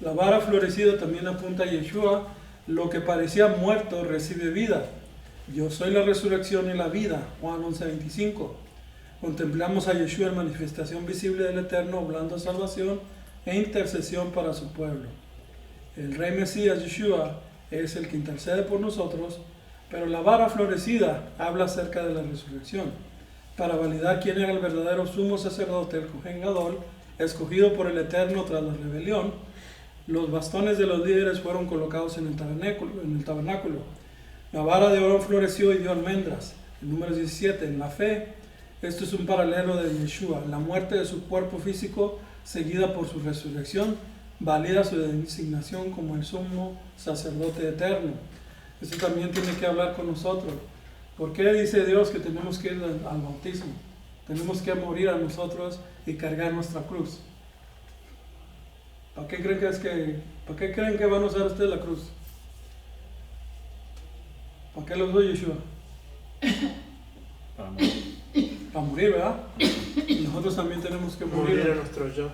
La vara florecida también apunta a Yeshua. Lo que parecía muerto recibe vida. Yo soy la resurrección y la vida. Juan 11:25. Contemplamos a Yeshua en manifestación visible del Eterno, hablando salvación e intercesión para su pueblo. El Rey Mesías Yeshua es el que intercede por nosotros, pero la vara florecida habla acerca de la resurrección, para validar quién era el verdadero sumo sacerdote, el Cohen Gadol, escogido por el Eterno tras la rebelión. Los bastones de los líderes fueron colocados en el tabernáculo. La vara de oro floreció y dio almendras. En Números 17, en la fe, esto es un paralelo de Yeshua. La muerte de su cuerpo físico, seguida por su resurrección, valida su designación como el sumo sacerdote eterno. Esto también tiene que hablar con nosotros. ¿Por qué dice Dios que tenemos que ir al bautismo? Tenemos que morir a nosotros y cargar nuestra cruz. ¿Para qué creen que van a usar ustedes la cruz? ¿Para qué los doy, Yeshua? Para morir. Para morir, ¿verdad? Y nosotros también tenemos que morir. Morir a nuestro yo.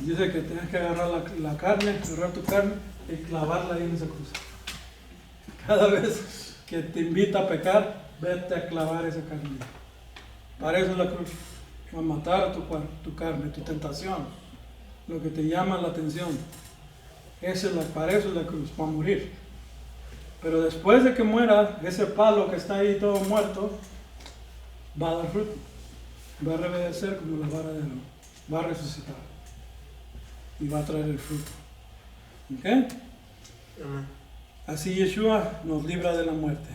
Dice que tienes que agarrar la carne, agarrar tu carne y clavarla ahí en esa cruz. Cada vez que te invita a pecar, vete a clavar esa carne. Para eso es la cruz. Para matar tu carne, tu tentación. Lo que te llama la atención. Para eso es la cruz, para morir. Pero después de que muera, ese palo que está ahí todo muerto, va a dar fruto. Va a reverdecer como la vara de oro. Va a resucitar. Y va a traer el fruto. ¿Ok? Así Yeshua nos libra de la muerte.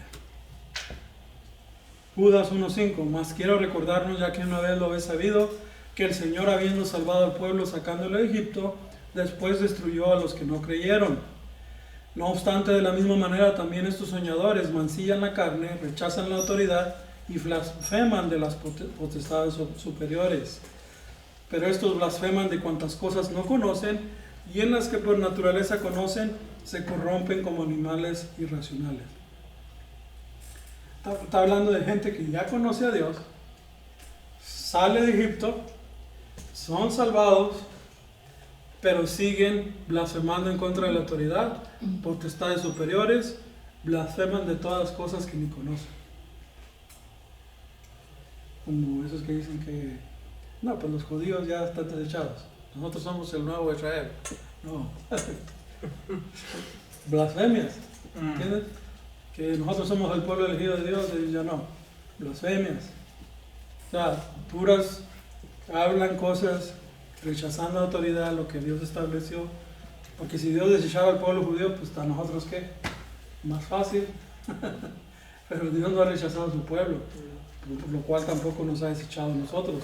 Judas 1:5. Mas quiero recordarnos, ya que una vez lo habéis sabido, que el Señor, habiendo salvado al pueblo sacándolo de Egipto, después destruyó a los que no creyeron. No obstante, de la misma manera también estos soñadores mancillan la carne, rechazan la autoridad y blasfeman de las potestades superiores. Pero estos blasfeman de cuantas cosas no conocen, y en las que por naturaleza conocen, se corrompen como animales irracionales. Está hablando de gente que ya conoce a Dios, sale de Egipto, son salvados, pero siguen blasfemando en contra de la autoridad, potestades superiores, blasfeman de todas las cosas que ni conocen. Como esos que dicen que, no, pues los judíos ya están desechados, nosotros somos el nuevo Israel. No. Blasfemias, ¿entiendes? Que nosotros somos el pueblo elegido de Dios, y ya no. Blasfemias. O sea, puras, hablan cosas rechazando la autoridad, lo que Dios estableció. Porque si Dios desechaba al pueblo judío, pues a nosotros ¿qué? Más fácil. Pero Dios no ha rechazado a su pueblo, por lo cual tampoco nos ha desechado a nosotros.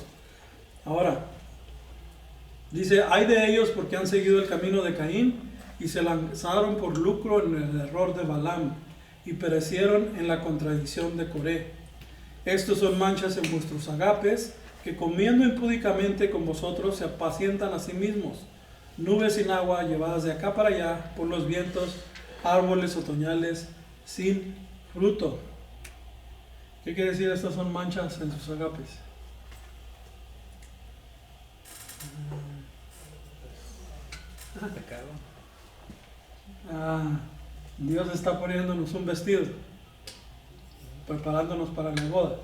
Ahora, dice, hay de ellos porque han seguido el camino de Caín y se lanzaron por lucro en el error de Balaam y perecieron en la contradicción de Coré. Estos son manchas en vuestros agapes, que comiendo impúdicamente con vosotros se apacientan a sí mismos, nubes sin agua llevadas de acá para allá por los vientos, árboles otoñales sin fruto. ¿Qué quiere decir? Estas son manchas en sus agapes. Pecado. Dios está poniéndonos un vestido, preparándonos para la boda.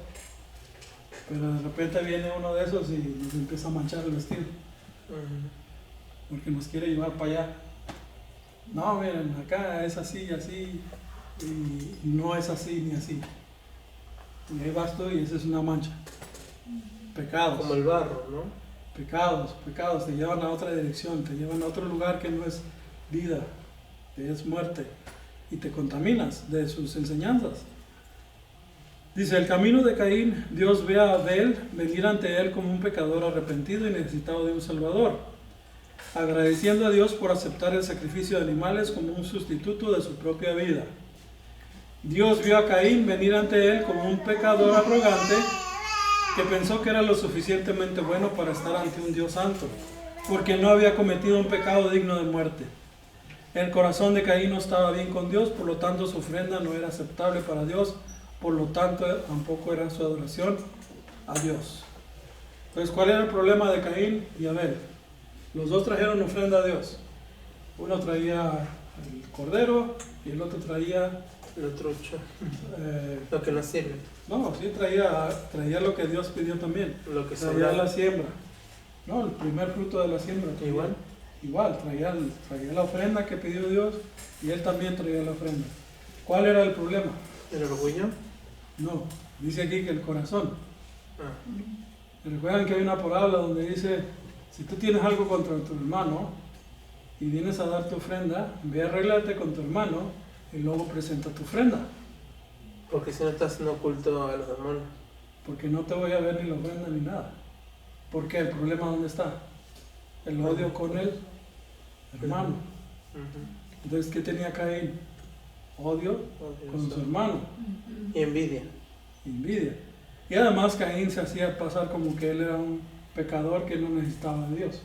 Pero de repente viene uno de esos y nos empieza a manchar el vestido. Porque nos quiere llevar para allá. No, miren, acá es así y así, y no es así ni así. Y ahí vas tú y esa es una mancha. Pecados. Como el barro, ¿no? Pecados, te llevan a otra dirección, te llevan a otro lugar que no es vida, es muerte, y te contaminas de sus enseñanzas. Dice, el camino de Caín, Dios ve a Abel venir ante él como un pecador arrepentido y necesitado de un Salvador, agradeciendo a Dios por aceptar el sacrificio de animales como un sustituto de su propia vida. Dios vio a Caín venir ante él como un pecador arrogante que pensó que era lo suficientemente bueno para estar ante un Dios santo, porque no había cometido un pecado digno de muerte. El corazón de Caín no estaba bien con Dios, por lo tanto su ofrenda no era aceptable para Dios, por lo tanto tampoco era su adoración a Dios. Entonces, ¿cuál era el problema de Caín y Abel? Los dos trajeron ofrenda a Dios. Uno traía el cordero y el otro traía... Lo trucho. Lo que no sirve. No, sí traía lo que Dios pidió también. Lo que traía la siembra. No, el primer fruto de la siembra. Igual, traía la ofrenda que pidió Dios y él también traía la ofrenda. ¿Cuál era el problema? ¿El orgullo? No, dice aquí que el corazón. Ah. Recuerdan que hay una parábola donde dice, si tú tienes algo contra tu hermano y vienes a dar tu ofrenda, ve a arreglarte con tu hermano y luego presenta tu ofrenda. Porque si no estás haciendo culto a los demonios. Porque no te voy a ver ni la ofrenda ni nada. ¿Por qué? ¿El problema dónde está? El odio con el hermano. Entonces, ¿qué tenía Caín? Odio con su hermano. Y envidia. Envidia. Y además Caín se hacía pasar como que él era un pecador que no necesitaba de Dios.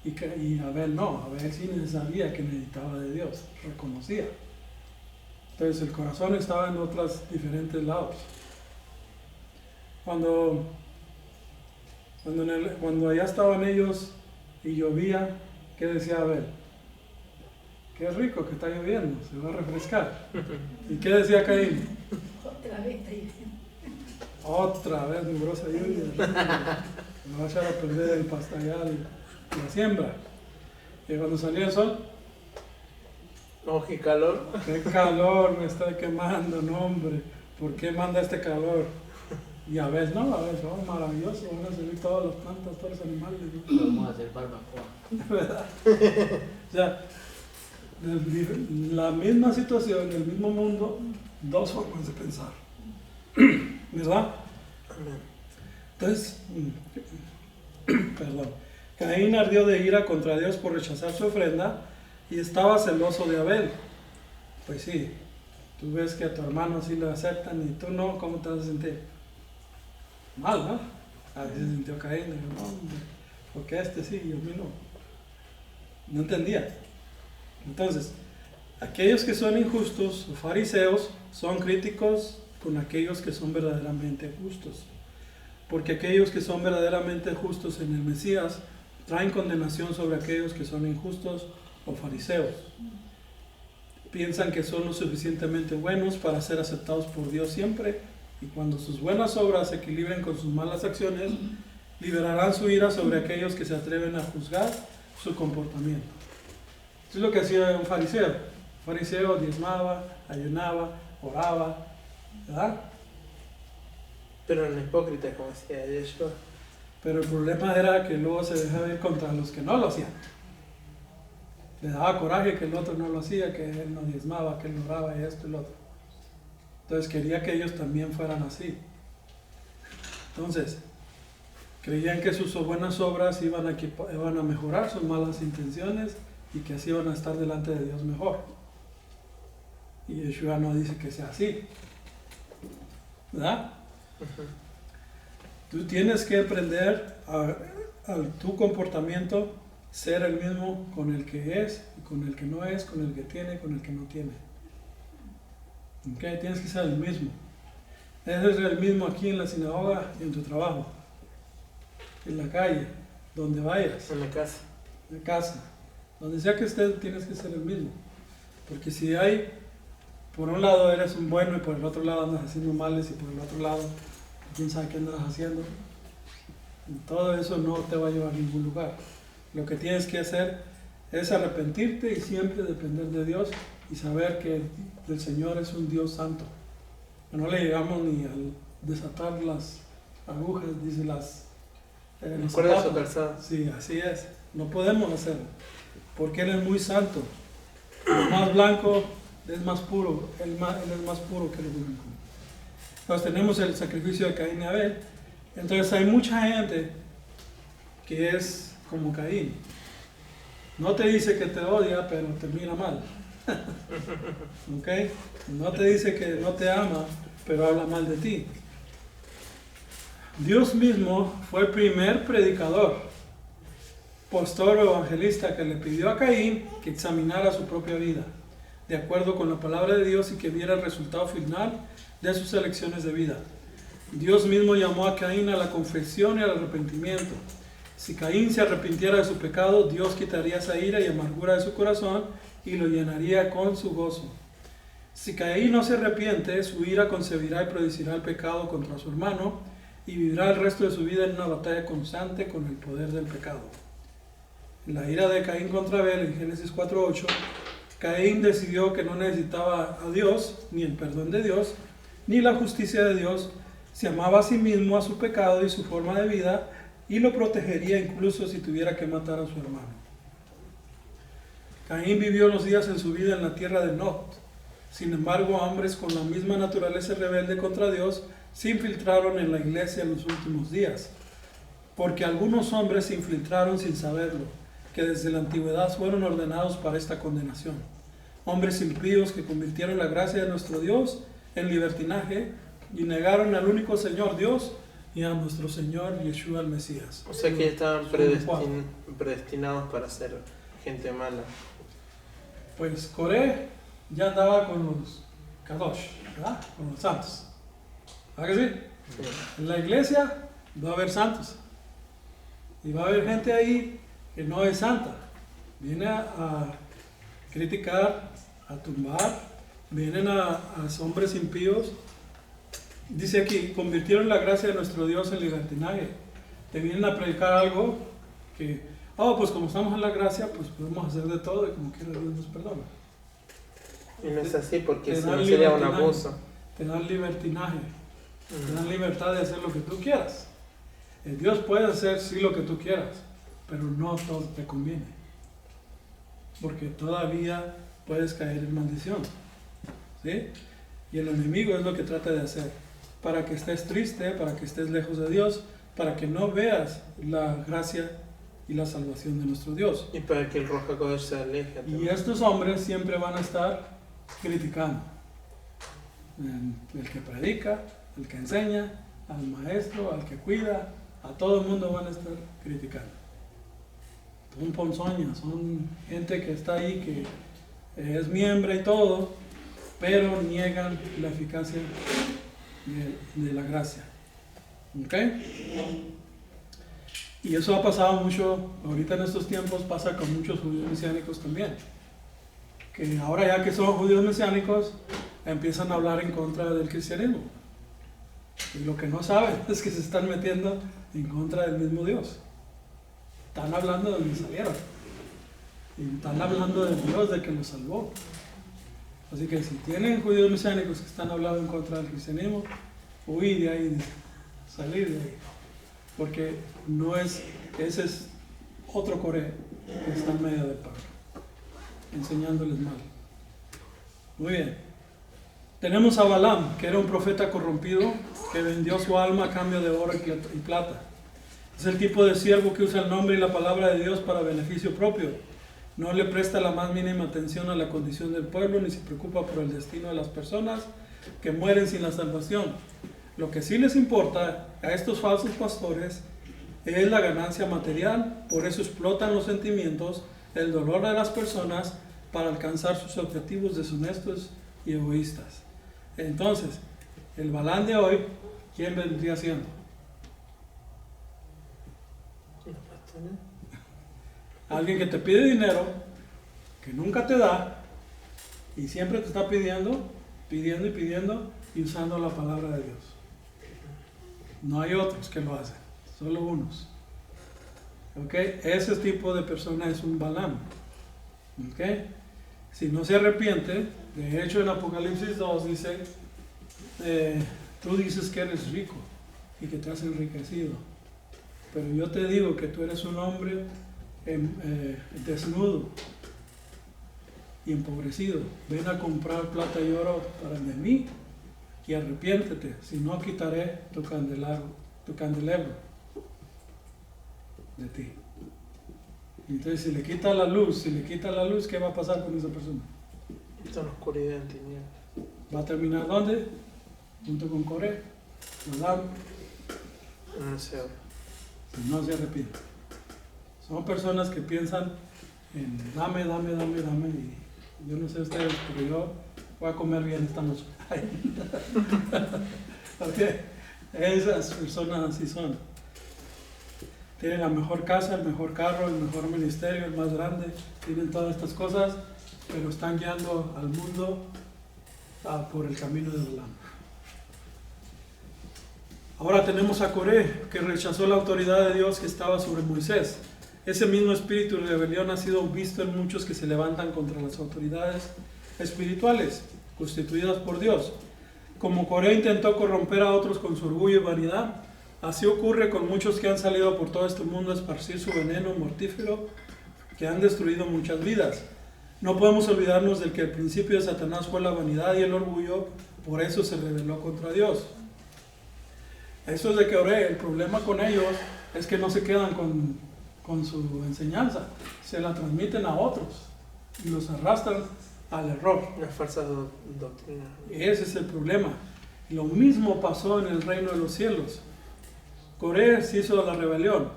Y Abel no, Abel sí sabía que necesitaba de Dios, reconocía. Entonces el corazón estaba en otros diferentes lados. Cuando allá estaban ellos y llovía, ¿qué decía Abel? Qué rico que está lloviendo, se va a refrescar. ¿Y qué decía Caín? Otra vez está lloviendo. Otra vez mugrosa lluvia. Me va a echar a perder el pastagal, la siembra. Y cuando salía el sol, oh, qué calor. qué calor me está quemando, no hombre, ¿por qué manda este calor? Y a veces no, oh, maravilloso, van a salir todas las plantas, todos los animales, ¿no? Vamos a hacer barbacoa. ¿Verdad? O sea, la misma situación, el mismo mundo, dos formas de pensar, ¿verdad? Entonces, perdón, Caín ardió de ira contra Dios por rechazar su ofrenda y estaba celoso de Abel. Pues sí, tú ves que a tu hermano sí lo aceptan y tú no, ¿cómo te vas a sentir? Mal, ¿no? A veces se sintió Caín, dijo, no, hombre, porque este sí y a mí no. No entendía. Entonces, aquellos que son injustos o fariseos son críticos con aquellos que son verdaderamente justos. Porque aquellos que son verdaderamente justos en el Mesías traen condenación sobre aquellos que son injustos o fariseos. Piensan que son lo suficientemente buenos para ser aceptados por Dios siempre, y cuando sus buenas obras se equilibren con sus malas acciones, liberarán su ira sobre aquellos que se atreven a juzgar su comportamiento. Eso es lo que hacía un fariseo. Un fariseo diezmaba, ayunaba, oraba, ¿verdad? Pero en hipócrita, como decía Yeshua. Pero el problema era que luego se dejaba ir contra los que no lo hacían. Le daba coraje que el otro no lo hacía, que él no diezmaba, que él no oraba y esto y lo otro. Entonces quería que ellos también fueran así. Entonces, creían que sus buenas obras iban a mejorar sus malas intenciones y que así iban a estar delante de Dios mejor. Y Yeshua no dice que sea así, ¿verdad? Tú tienes que aprender a tu comportamiento ser el mismo con el que es, con el que no es, con el que tiene, con el que no tiene. ¿Okay? Tienes que ser el mismo. Eres el mismo aquí en la sinagoga y en tu trabajo, en la calle, donde vayas, En la casa. en la casa, donde sea que estés, tienes que ser el mismo. Porque si hay, por un lado eres un bueno y por el otro lado andas haciendo males y por el otro lado quién sabe qué andas haciendo, todo eso no te va a llevar a ningún lugar. Lo que tienes que hacer es arrepentirte y siempre depender de Dios y saber que el Señor es un Dios santo. No le llegamos ni al desatar las agujas, dice las cuerdas o calzadas. Sí, así es. No podemos hacerlo. porque Él es muy santo. El más blanco es más puro, Él es más puro que el blanco. Entonces tenemos el sacrificio de Caín y Abel. Entonces hay mucha gente que es como Caín. No te dice que te odia, pero te mira mal. ¿Ok? No te dice que no te ama, pero habla mal de ti. Dios mismo fue el primer predicador, pastor o evangelista que le pidió a Caín que examinara su propia vida, de acuerdo con la palabra de Dios, y que viera el resultado final de sus elecciones de vida. Dios mismo llamó a Caín a la confesión y al arrepentimiento. Si Caín se arrepintiera de su pecado, Dios quitaría esa ira y amargura de su corazón y lo llenaría con su gozo. Si Caín no se arrepiente, su ira concebirá y producirá el pecado contra su hermano y vivirá el resto de su vida en una batalla constante con el poder del pecado. En la ira de Caín contra Abel, en Génesis 4:8, Caín decidió que no necesitaba a Dios, ni el perdón de Dios, ni la justicia de Dios. Se amaba a sí mismo, a su pecado y su forma de vida, y lo protegería incluso si tuviera que matar a su hermano. Caín vivió los días en su vida en la tierra de Nod. Sin embargo, hombres con la misma naturaleza rebelde contra Dios se infiltraron en la iglesia en los últimos días, porque algunos hombres se infiltraron sin saberlo, que desde la antigüedad fueron ordenados para esta condenación. Hombres impíos que convirtieron la gracia de nuestro Dios en libertinaje y negaron al único Señor Dios y a nuestro Señor Yeshua el Mesías. O sea que estaban predestinados para ser gente mala. Pues Coré ya andaba con los Kadosh, ¿verdad? Con los santos. ¿Verdad que sí? En la iglesia va a haber santos. Y va a haber gente ahí que no es santa. Viene a criticar, a tumbar, vienen a hombres impíos. Dice aquí, convirtieron la gracia de nuestro Dios en libertinaje. Te vienen a predicar algo que, pues como estamos en la gracia, pues podemos hacer de todo y como quiera Dios nos perdona. Y no es así, porque Te si dan no sería un libertinaje, abuso. te dan libertinaje, te dan libertad de hacer lo que tú quieras. Dios puede hacer sí lo que tú quieras, pero no todo te conviene, porque todavía puedes caer en maldición, ¿sí? Y el enemigo es lo que trata de hacer, para que estés triste, para que estés lejos de Dios, para que no veas la gracia y la salvación de nuestro Dios. Y para que el Ruach HaKodesh se aleje Y también. estos hombres siempre van a estar criticando. El que predica, el que enseña, al maestro, al que cuida, a todo el mundo van a estar criticando. Son ponzoñas, son gente que está ahí, que es miembro y todo, pero niegan la eficacia de la gracia. ¿Ok? Y eso ha pasado mucho, ahorita en estos tiempos pasa con muchos judíos mesiánicos también. Que ahora ya que son judíos mesiánicos, empiezan a hablar en contra del cristianismo. Y lo que no saben es que se están metiendo en contra del mismo Dios. Están hablando de donde salieron. Y están hablando del Dios de que los salvó. Así que si tienen judíos mesiánicos que están hablando en contra del cristianismo, huir de ahí, salir de ahí. Porque no es, ese es otro Coré que está en medio del pueblo, enseñándoles mal. Muy bien. Tenemos a Balaam, que era un profeta corrompido, que vendió su alma a cambio de oro y plata. Es el tipo de siervo que usa el nombre y la palabra de Dios para beneficio propio. No le presta la más mínima atención a la condición del pueblo, ni se preocupa por el destino de las personas que mueren sin la salvación. Lo que sí les importa a estos falsos pastores es la ganancia material, por eso explotan los sentimientos, el dolor de las personas para alcanzar sus objetivos deshonestos y egoístas. Entonces, el Balaam de hoy, ¿quién vendría siendo? Alguien que te pide dinero, que nunca te da, y siempre te está pidiendo y usando la palabra de Dios. No hay otros que lo hacen, solo unos. ¿Ok? Ese tipo de persona es un Balaam. ¿Ok? Si no se arrepiente, de hecho en Apocalipsis 2 dice, tú dices que eres rico y que te has enriquecido, pero yo te digo que tú eres un hombre desnudo y empobrecido, ven a comprar plata y oro para de mí y arrepiéntete, si no quitaré tu candelero de ti. Entonces si le quita la luz, ¿qué va a pasar con esa persona? Está en oscuridad, en tinieblas. ¿Va a terminar dónde? Junto con Coré, ¿verdad? En el Seol. Si no se arrepiente. Son personas que piensan en dame, y yo no sé ustedes, pero yo voy a comer bien esta noche. Porque esas personas así son. Tienen la mejor casa, el mejor carro, el mejor ministerio, el más grande, tienen todas estas cosas, pero están guiando al mundo por el camino de Balaam. Ahora tenemos a Coré, que rechazó la autoridad de Dios que estaba sobre Moisés. Ese mismo espíritu de rebelión ha sido visto en muchos que se levantan contra las autoridades espirituales constituidas por Dios. Como Coré intentó corromper a otros con su orgullo y vanidad, así ocurre con muchos que han salido por todo este mundo a esparcir su veneno mortífero, que han destruido muchas vidas. No podemos olvidarnos del que el principio de Satanás fue la vanidad y el orgullo, por eso se rebeló contra Dios. Eso es de Coré. El problema con ellos es que no se quedan con su enseñanza, se la transmiten a otros y los arrastran al error. Una falsa doctrina. Ese es el problema. Lo mismo pasó en el reino de los cielos. Coré se hizo la rebelión,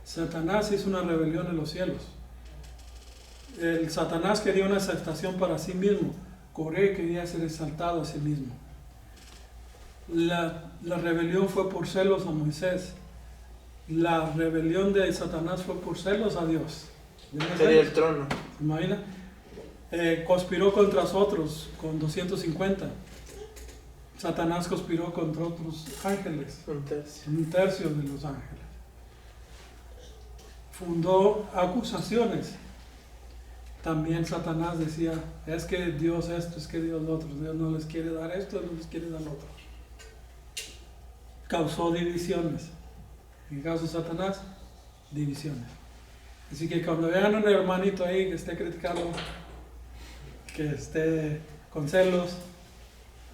Satanás hizo una rebelión en los cielos. El Satanás quería una exaltación para sí mismo, Coré quería ser exaltado a sí mismo. La rebelión fue por celos a Moisés. La rebelión de Satanás fue por celos a Dios. Quería el trono. Imagina. Conspiró contra otros con 250. Satanás conspiró contra otros ángeles. Un tercio de los ángeles. Fundó acusaciones. También Satanás decía, es que Dios esto, es que Dios lo otro. Dios no les quiere dar esto, no les quiere dar lo otro. Causó divisiones. En el caso de Satanás, divisiones. Así que cuando vean a un hermanito ahí que esté criticando, que esté con celos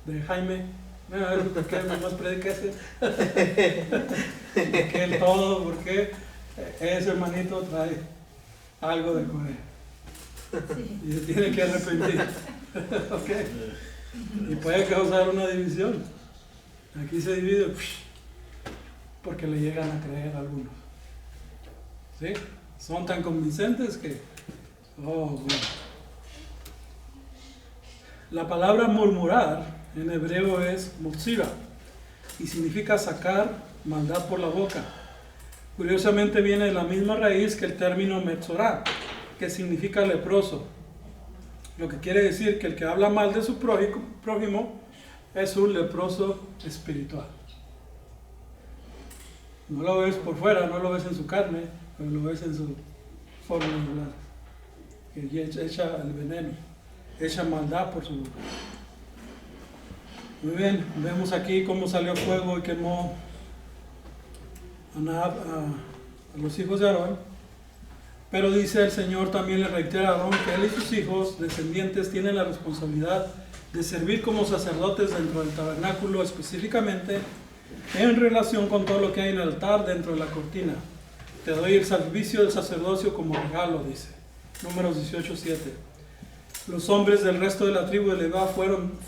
de Jaime, ¿por qué nomás predica ese? ¿Por qué el todo? ¿Por qué ese hermanito trae algo de Coré? Y se tiene que arrepentir. ¿Okay? Y puede causar una división. Aquí se divide porque le llegan a creer a algunos. ¿Sí? Son tan convincentes que... bueno. La palabra murmurar en hebreo es motzira y significa sacar maldad por la boca. Curiosamente viene de la misma raíz que el término metzorá, que significa leproso. Lo que quiere decir que el que habla mal de su prójimo es un leproso espiritual. No lo ves por fuera, no lo ves en su carne, pero lo ves en su forma de hablar. Que echa el veneno, echa maldad por su boca. Muy bien, vemos aquí cómo salió fuego y quemó a los hijos de Aarón. Pero dice el Señor, también le reitera a Aarón que él y sus hijos descendientes tienen la responsabilidad de servir como sacerdotes dentro del tabernáculo, específicamente en relación con todo lo que hay en el altar dentro de la cortina. Te doy el servicio del sacerdocio como regalo, dice. Números 18:7. Los hombres del resto de la tribu de Leví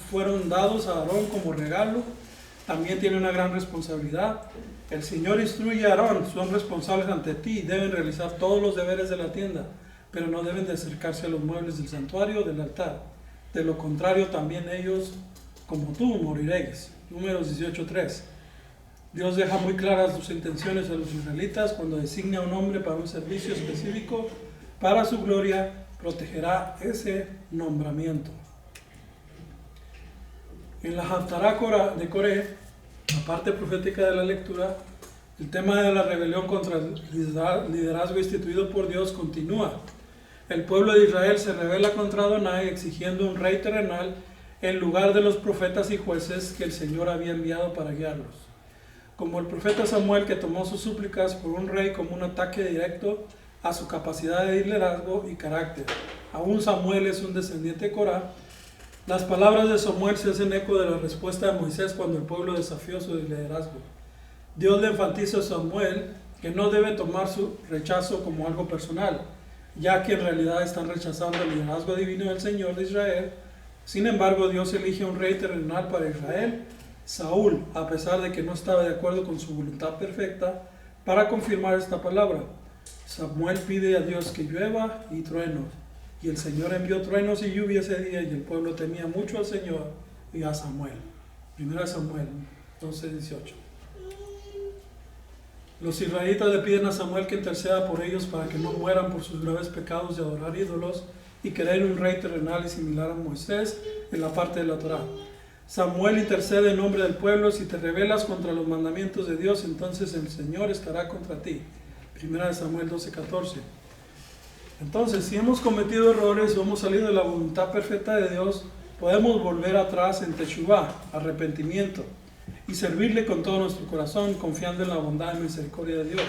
fueron dados a Aarón como regalo. También tiene una gran responsabilidad. El Señor instruye a Aarón, son responsables ante ti y deben realizar todos los deberes de la tienda, pero no deben de acercarse a los muebles del santuario o del altar. De lo contrario, también ellos, como tú, moriréis. Números 18:3. Dios deja muy claras sus intenciones a los israelitas cuando designa a un hombre para un servicio específico para su gloria. Protegerá ese nombramiento. En la Haftará de Coré, la parte profética de la lectura, el tema de la rebelión contra el liderazgo instituido por Dios continúa. El pueblo de Israel se rebela contra Adonai exigiendo un rey terrenal en lugar de los profetas y jueces que el Señor había enviado para guiarlos. Como el profeta Samuel, que tomó sus súplicas por un rey como un ataque directo a su capacidad de liderazgo y carácter. Aún Samuel es un descendiente de Corá. Las palabras de Samuel se hacen eco de la respuesta de Moisés cuando el pueblo desafió su liderazgo. Dios le enfatiza a Samuel que no debe tomar su rechazo como algo personal, ya que en realidad están rechazando el liderazgo divino del Señor de Israel. Sin embargo, Dios elige un rey terrenal para Israel, Saúl, a pesar de que no estaba de acuerdo con su voluntad perfecta, para confirmar esta palabra. Samuel pide a Dios que llueva y truenos, y el Señor envió truenos y lluvia ese día, y el pueblo temía mucho al Señor y a Samuel. 1 Samuel 12:18. Los israelitas le piden a Samuel que interceda por ellos para que no mueran por sus graves pecados de adorar ídolos y querer un rey terrenal y similar a Moisés en la parte de la Torá. Samuel intercede en nombre del pueblo: si te rebelas contra los mandamientos de Dios, entonces el Señor estará contra ti. 1 Samuel 12:14. Entonces, si hemos cometido errores o hemos salido de la voluntad perfecta de Dios, podemos volver atrás en Teshuvá, arrepentimiento, y servirle con todo nuestro corazón, confiando en la bondad y misericordia de Dios,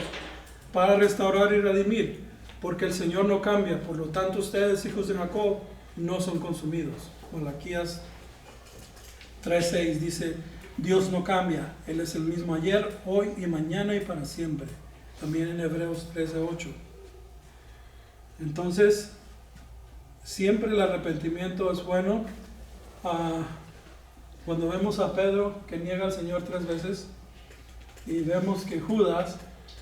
para restaurar y redimir, porque el Señor no cambia. Por lo tanto, ustedes, hijos de Jacob, no son consumidos. Malaquías 3:6 dice: Dios no cambia, Él es el mismo ayer, hoy y mañana y para siempre. También en Hebreos 13:8. Entonces, siempre el arrepentimiento es bueno. Cuando vemos a Pedro que niega al Señor 3 veces, y vemos que Judas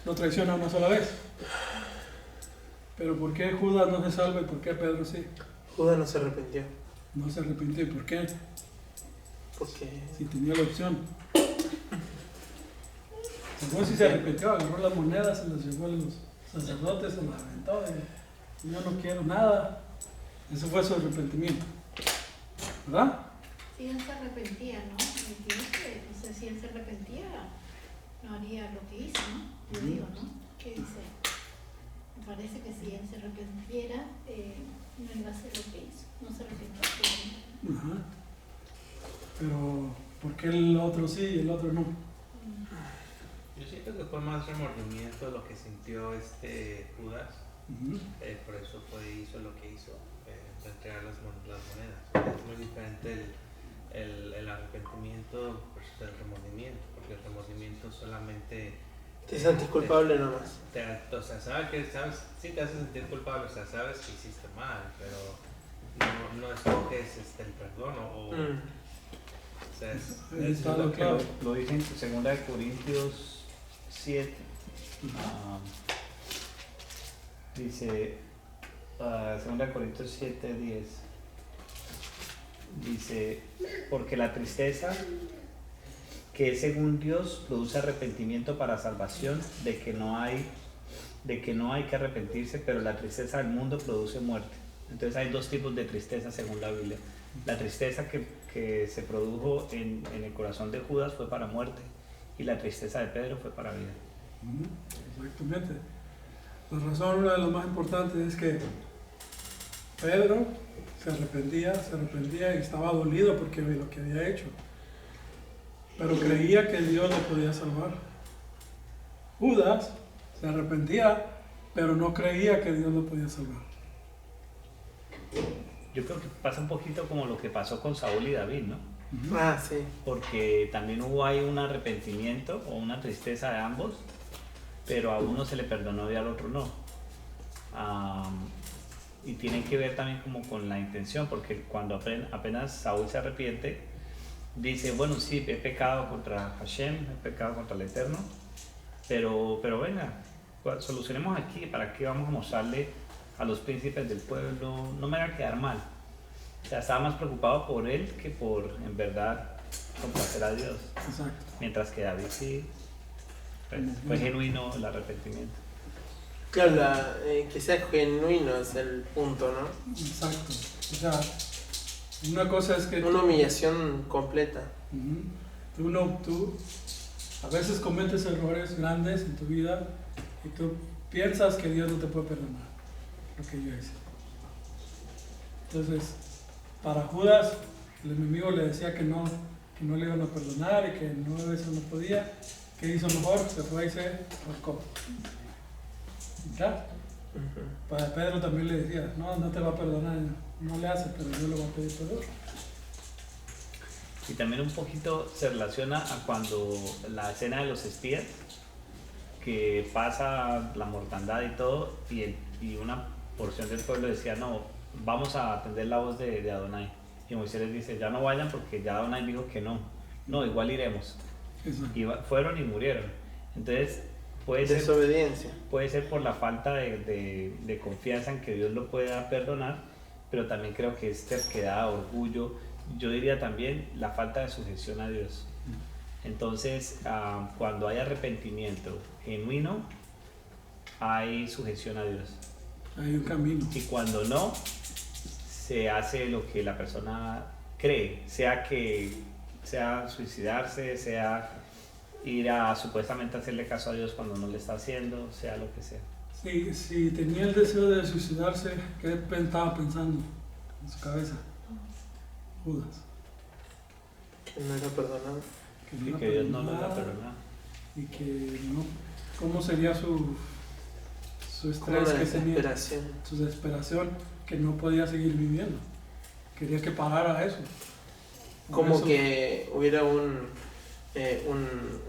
lo traiciona una sola vez. Pero ¿por qué Judas no se salva y por qué Pedro sí? Judas no se arrepintió. No se arrepintió. ¿Y por qué? Porque Si tenía la opción. Según si se arrepintió, agarró las monedas, se las llevó a los sacerdotes, se las aventó y yo no quiero nada. Eso fue su arrepentimiento. ¿Verdad? Si él se arrepentía, ¿no? Entiendo que, no sé si él se arrepentía, no haría lo que hizo, ¿no? Yo digo, ¿no? ¿Qué dice? Me parece que si él se arrepintiera, no iba a hacer lo que hizo. No se arrepintió. Ajá. Pero, ¿por qué el otro sí y el otro no? Yo siento que fue más remordimiento lo que sintió Judas. Por eso hizo lo que hizo, de entregar las monedas. Es muy diferente el arrepentimiento versus el remordimiento, porque el remordimiento solamente te sientes culpable nomás. O sea, sí te hace sentir culpable, o sea, sabes que hiciste mal, pero no escoges el perdón o sea, es lo que lo dice en 2 Corintios 7. Dice 2 Corintios 7:10. Dice: porque la tristeza que es según Dios produce arrepentimiento para salvación, de que no hay que arrepentirse, pero la tristeza del mundo produce muerte. Entonces hay 2 tipos de tristeza según la Biblia. La tristeza que se produjo en el corazón de Judas fue para muerte, y la tristeza de Pedro fue para vida. Exactamente. La razón, una de las más importantes, es que Pedro se arrepentía y estaba dolido porque de lo que había hecho, pero creía que Dios lo podía salvar. Judas se arrepentía, pero no creía que Dios lo podía salvar. Yo creo que pasa un poquito como lo que pasó con Saúl y David, ¿no? Sí. Porque también hubo ahí un arrepentimiento o una tristeza de ambos, pero a uno se le perdonó y al otro no. Y tiene que ver también como con la intención, porque cuando apenas Saúl se arrepiente, dice: bueno, sí, he pecado contra Hashem, he pecado contra el Eterno, pero venga, solucionemos aquí. ¿Para qué vamos a mostrarle a los príncipes del pueblo? No me haga quedar mal. O sea, estaba más preocupado por él que por, en verdad, complacer a Dios. Exacto. Mientras que David sí fue genuino el arrepentimiento. Claro, que sea genuino es el punto, ¿no? Exacto. O sea, una cosa es que una humillación completa. Tú a veces cometes errores grandes en tu vida y tú piensas que Dios no te puede perdonar lo que yo hice. Entonces, para Judas, el enemigo le decía que no le iban a perdonar y que eso no podía. ¿Qué hizo mejor? Se fue y se ahorcó. ¿Ya? Para Pedro también le decía, no te va a perdonar, no le hace, pero yo le voy a pedir perdón. Y también un poquito se relaciona a cuando la escena de los espías, que pasa la mortandad y todo, y una porción del pueblo decía, no, vamos a atender la voz de Adonai. Y Moisés les dice, ya no vayan porque ya Adonai dijo que no, igual iremos. Exacto. Y fueron y murieron. Entonces, Desobediencia. puede ser por la falta de confianza en que Dios lo pueda perdonar, pero también creo que es terquedad, orgullo, yo diría también la falta de sujeción a Dios. Entonces, cuando hay arrepentimiento genuino, hay sujeción a Dios. Hay un camino. Y cuando no, se hace lo que la persona cree, sea suicidarse, sea ir a supuestamente hacerle caso a Dios cuando no le está haciendo, sea lo que sea. Si tenía el deseo de suicidarse, ¿qué estaba pensando en su cabeza? Judas. Que no era perdonado. Y que Dios no lo ha perdonado. Y que no, ¿cómo sería su estrés que tenía? Su desesperación, que no podía seguir viviendo. Quería que parara eso. Como eso, que hubiera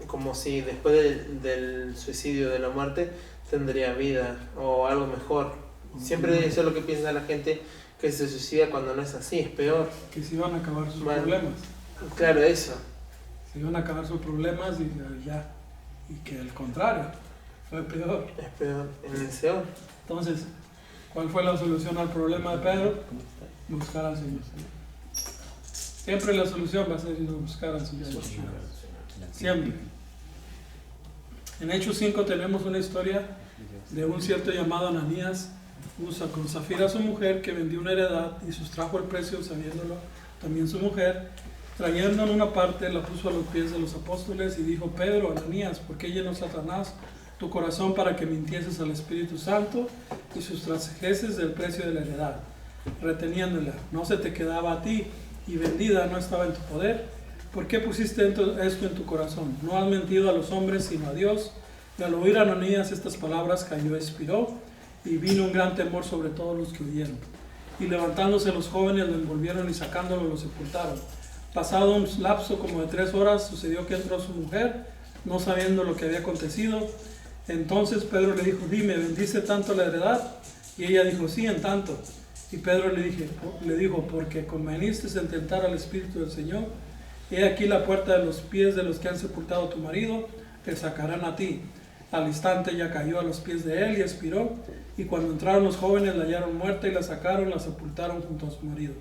como si después del suicidio, de la muerte, tendría vida o algo mejor. Siempre eso es lo que piensa la gente, que se suicida cuando no es así, es peor. Que se iban a acabar sus problemas. Claro, eso. Se iban a acabar sus problemas y ya. Y que al contrario, fue peor. Es peor, en el Seol. Entonces, ¿cuál fue la solución al problema de Pedro? Buscar al Señor. Siempre la solución va a ser ir a buscar al Señor. Siempre. En Hechos 5 tenemos una historia de un cierto llamado Ananías, usa con Zafira su mujer, que vendió una heredad y sustrajo el precio, sabiéndolo también su mujer. Trayendo en una parte, la puso a los pies de los apóstoles y dijo: Pedro, Ananías, ¿por qué llenó Satanás tu corazón para que mintieses al Espíritu Santo y sustrajeses del precio de la heredad, reteniéndola? ¿No se te quedaba a ti y vendida no estaba en tu poder? ¿Por qué pusiste esto en tu corazón? No has mentido a los hombres sino a Dios. Y al oír Ananías estas palabras, cayó, expiró, y vino un gran temor sobre todos los que oyeron. Y levantándose los jóvenes, lo envolvieron y sacándolo lo sepultaron. Pasado un lapso como de 3 horas, sucedió que entró su mujer, no sabiendo lo que había acontecido. Entonces Pedro le dijo: dime, ¿bendice tanto la heredad? Y ella dijo: sí, en tanto. Y Pedro le dijo: porque conveniste en tentar al Espíritu del Señor. He aquí la puerta de los pies de los que han sepultado a tu marido, te sacarán a ti. Al instante ella cayó a los pies de él y expiró. Y cuando entraron los jóvenes, la hallaron muerta y la sacaron, la sepultaron junto a su marido.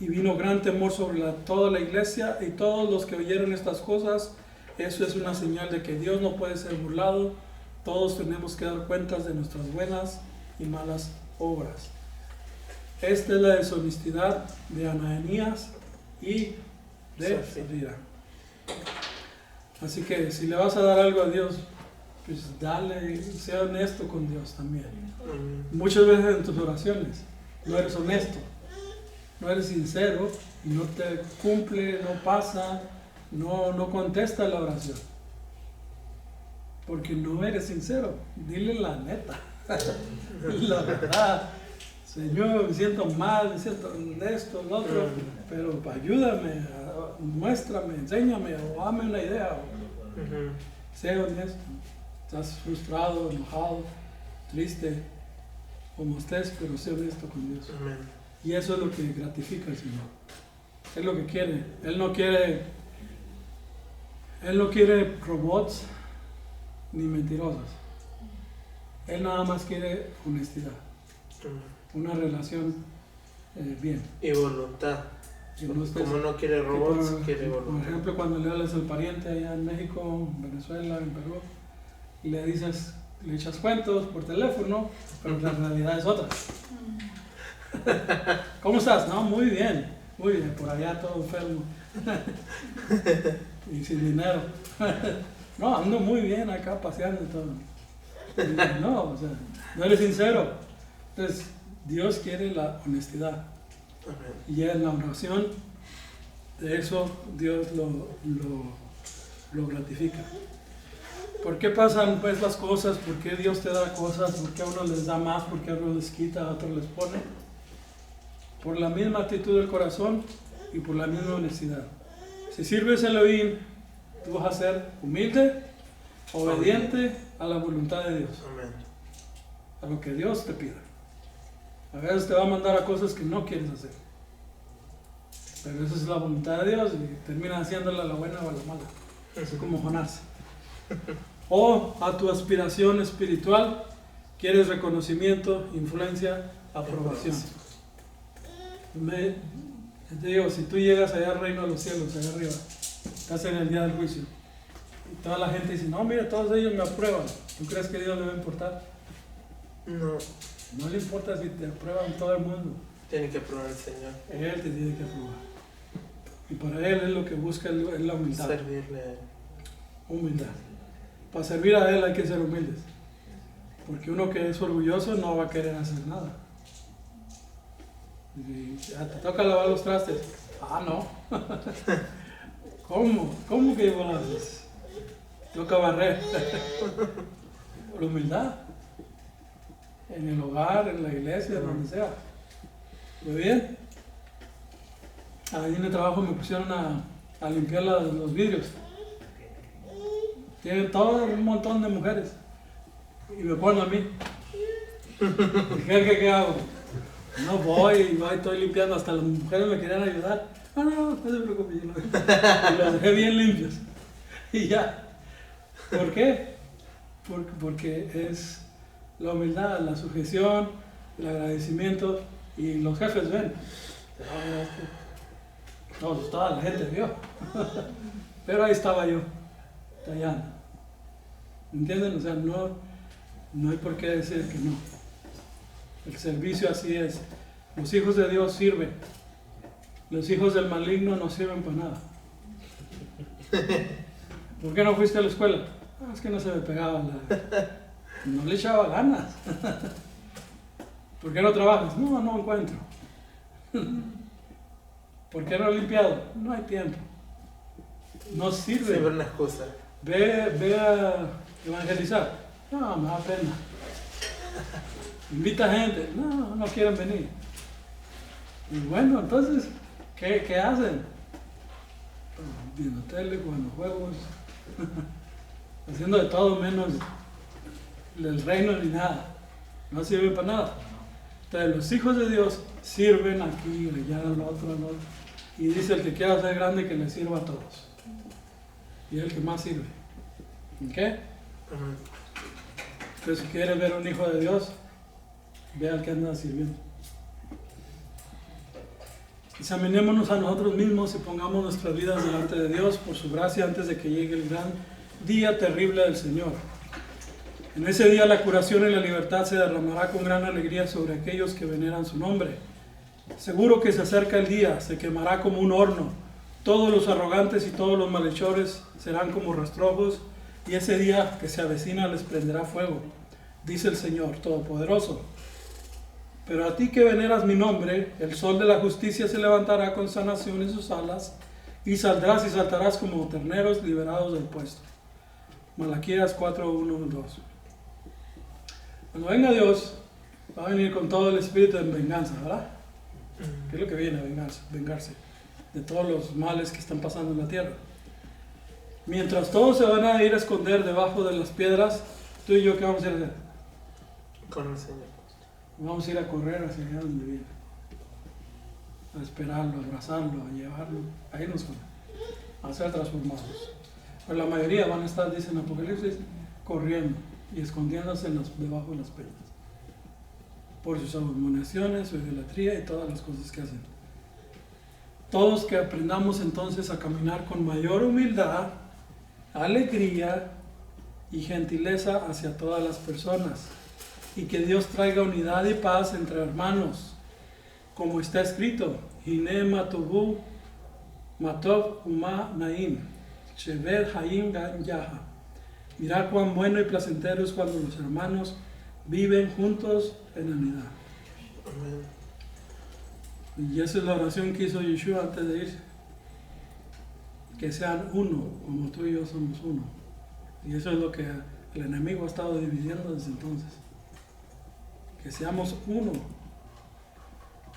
Y vino gran temor sobre toda la iglesia y todos los que oyeron estas cosas. Eso es una señal de que Dios no puede ser burlado. Todos tenemos que dar cuentas de nuestras buenas y malas obras. Esta es la deshonestidad de Ananías y de Zafira. Así que si le vas a dar algo a Dios, pues dale, sea honesto con Dios también. Muchas veces en tus oraciones no eres honesto, no eres sincero y no te cumple, no pasa, no contesta la oración. Porque no eres sincero. Dile la neta, la verdad. Señor, me siento mal, me siento esto, lo otro, pero ayúdame, muéstrame, enséñame o dame una idea. Sé honesto. Estás frustrado, enojado, triste, como estés, pero sé honesto con Dios. Amén. Y eso es lo que gratifica al Señor. Es lo que quiere. Él no quiere robots ni mentirosos. Él nada más quiere honestidad. Una relación bien. Y voluntad. Como no quiere robots, quiere voluntad. Por ejemplo, cuando le hablas al pariente allá en México, en Venezuela, en Perú, y le dices, le echas cuentos por teléfono, pero la realidad es otra. ¿Cómo estás? No, muy bien, por allá todo enfermo y sin dinero. No, ando muy bien acá paseando y todo. Y no, o sea, no eres sincero. Entonces, Dios quiere la honestidad. Y en la oración, de eso Dios lo gratifica. ¿Por qué pasan pues las cosas? ¿Por qué Dios te da cosas? ¿Por qué a uno les da más? ¿Por qué a uno les quita? A otro les pone? Por la misma actitud del corazón y por la misma honestidad. Si sirves a Elohim, tú vas a ser humilde, obediente a la voluntad de Dios, Amén. a lo que Dios te pida. A veces te va a mandar a cosas que no quieres hacer, pero esa es la voluntad de Dios y termina haciéndola la buena o la mala, así como Jonás. O a tu aspiración espiritual, quieres reconocimiento, influencia, aprobación. Te digo, si tú llegas allá al reino de los cielos, allá arriba, estás en el día del juicio, y toda la gente dice, no, mira, todos ellos me aprueban, ¿tú crees que a Dios le va a importar? No, No le importa si te aprueban todo el mundo, tiene que aprobar el Señor. Él te tiene que aprobar. Y para Él es lo que busca, es la humildad. Servirle a Él. Humildad. Para servir a Él hay que ser humildes, porque uno que es orgulloso no va a querer hacer nada. Y ya te toca lavar los trastes. Ah, no. ¿Cómo que yo lo haces? Toca barrer. Por humildad. En el hogar, en la iglesia, donde sea. Muy bien. Ahí en el trabajo me pusieron a limpiar los vidrios. Tienen todo un montón de mujeres. Y me ponen a mí. Dije, ¿qué hago? No voy, estoy limpiando, hasta las mujeres me querían ayudar. No se preocupe, yo y los dejé bien limpios. Y ya. ¿Por qué? Porque es la humildad, la sujeción, el agradecimiento, y los jefes ven. Toda la gente vio. Pero ahí estaba yo, tallando. ¿Entienden? O sea, no hay por qué decir que no. El servicio así es. Los hijos de Dios sirven. Los hijos del maligno no sirven para nada. ¿Por qué no fuiste a la escuela? Es que no se me pegaba no le echaba ganas. ¿Por qué no trabajas? No encuentro. ¿Por qué no he limpiado? No hay tiempo. No sirve. Siempre una excusa. Ve a evangelizar. No, me da pena. Invita gente. No quieren venir. Y bueno, entonces, ¿qué hacen? Viendo tele, jugando juegos, haciendo de todo menos el reino ni nada. No sirve para nada. Entonces los hijos de Dios sirven aquí, allá, al otro. Y dice el que quiera ser grande que le sirva a todos. Y es el que más sirve. ¿Ok? Entonces si quieres ver un hijo de Dios, ve al que anda sirviendo. Examinémonos a nosotros mismos y pongamos nuestras vidas delante de Dios por su gracia antes de que llegue el gran día terrible del Señor. En ese día la curación y la libertad se derramará con gran alegría sobre aquellos que veneran su nombre. Seguro que se acerca el día, se quemará como un horno. Todos los arrogantes y todos los malhechores serán como rastrojos, y ese día que se avecina les prenderá fuego, dice el Señor Todopoderoso. Pero a ti que veneras mi nombre, el sol de la justicia se levantará con sanación en sus alas, y saldrás y saltarás como terneros liberados del puesto. Malaquías 4:1-2. Cuando venga Dios, va a venir con todo el espíritu de venganza, ¿verdad? ¿Qué es lo que viene? Vengarse de todos los males que están pasando en la tierra. Mientras todos se van a ir a esconder debajo de las piedras, tú y yo, ¿qué vamos a ir a hacer? Con el Señor. Vamos a ir a correr hacia allá donde viene. A esperarlo, a abrazarlo, a llevarlo. Ahí nos van a ser transformados. Pero la mayoría van a estar, dice en Apocalipsis, corriendo y escondiéndose debajo de las piedras. Por sus abominaciones, su idolatría y todas las cosas que hacen. Todos que aprendamos entonces a caminar con mayor humildad, alegría y gentileza hacia todas las personas, y que Dios traiga unidad y paz entre hermanos, como está escrito: Hine matovu matov uma naim shever hayim gan yaha. Mirad cuán bueno y placentero es cuando los hermanos viven juntos en unidad. Y esa es la oración que hizo Yeshua antes de irse. Que sean uno, como tú y yo somos uno. Y eso es lo que el enemigo ha estado dividiendo desde entonces. Que seamos uno.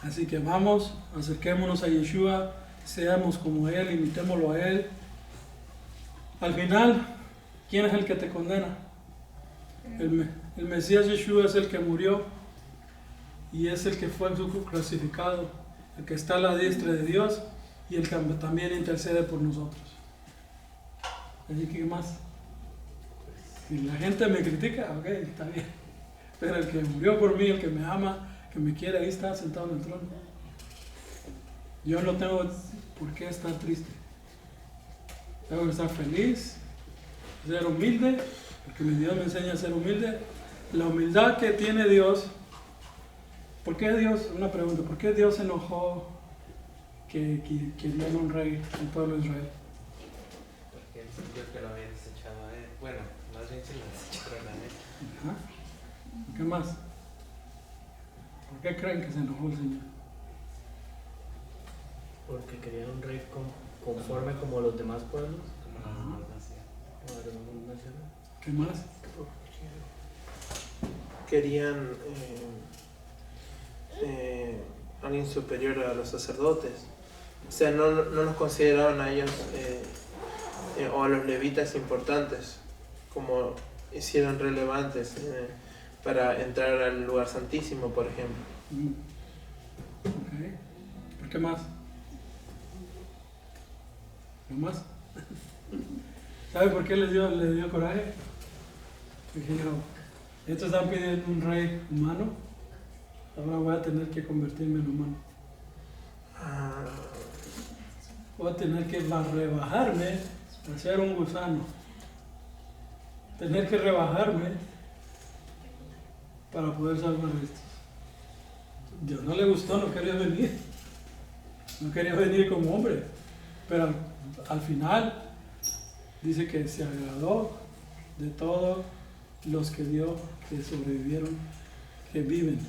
Así que vamos, acerquémonos a Yeshua, seamos como Él, imitémoslo a Él. Al final, ¿quién es el que te condena? El Mesías Yeshua es el que murió y es el que fue crucificado, el que está a la diestra de Dios y el que también intercede por nosotros. Así que, ¿qué más? Si la gente me critica, ok, está bien. Pero el que murió por mí, el que me ama, que me quiere, ahí está sentado en el trono. Yo no tengo por qué estar triste. Tengo que estar feliz, ser humilde, porque mi Dios me enseña a ser humilde. La humildad que tiene Dios. ¿Por qué Dios, una pregunta, por qué Dios se enojó que querían un rey al pueblo de Israel? Porque él sintió que lo había desechado a él. Bueno, más bien se lo desecharon a él. Ajá. ¿Qué más? ¿Por qué creen que se enojó el Señor? Porque querían un rey conforme como los demás pueblos. Como la demás nación. Como las demás naciones. ¿Qué más? Querían alguien superior a los sacerdotes. O sea, no los consideraban a ellos o a los levitas importantes como hicieron relevantes para entrar al lugar santísimo, por ejemplo. Okay. ¿Por qué más? ¿No más? ¿Sabe por qué le dio coraje? Dijeron, estos están pidiendo un rey humano, ahora voy a tener que convertirme en humano. Voy a tener que rebajarme a ser un gusano. Tener que rebajarme para poder salvar a estos. Dios no le gustó, no quería venir. No quería venir como hombre. Pero al final dice que se agradó de todos los que dio, que sobrevivieron, que viven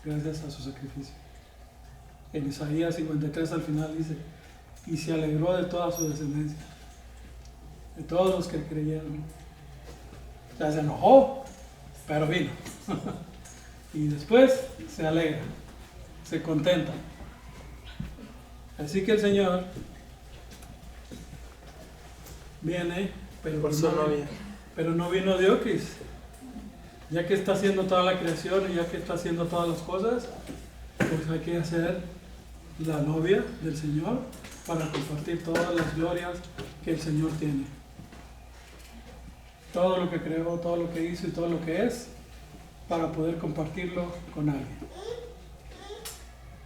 gracias a su sacrificio. En Isaías 53 al final dice, y se alegró de toda su descendencia, de todos los que creyeron. O sea, se enojó, pero vino. Y después se alegra, se contenta. Así que el Señor viene, pero Por su novia. Pero no vino Diokis. Ya que está haciendo toda la creación y ya que está haciendo todas las cosas, pues hay que hacer la novia del Señor para compartir todas las glorias que el Señor tiene. Todo lo que creó, todo lo que hizo y todo lo que es, para poder compartirlo con alguien.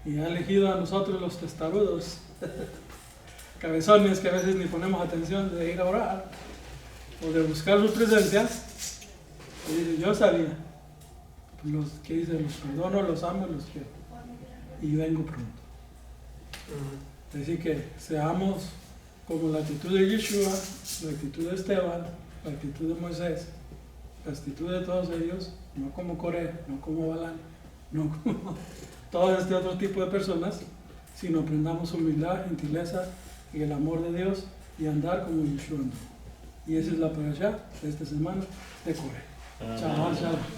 Y ha elegido a nosotros los testarudos, cabezones que a veces ni ponemos atención de ir a orar o de buscar su presencia. Y dice, yo sabía, los que dice, los perdono, los amo, los quiero y vengo pronto. Así que seamos como la actitud de Yeshua, la actitud de Esteban, la actitud de Moisés, la actitud de todos ellos, no como Coré, no como Balán, no como todo este otro tipo de personas, sino aprendamos humildad, gentileza y el amor de Dios y andar como Yeshua andó. Y esa es la parashá de esta semana de Coré. Chao, chao.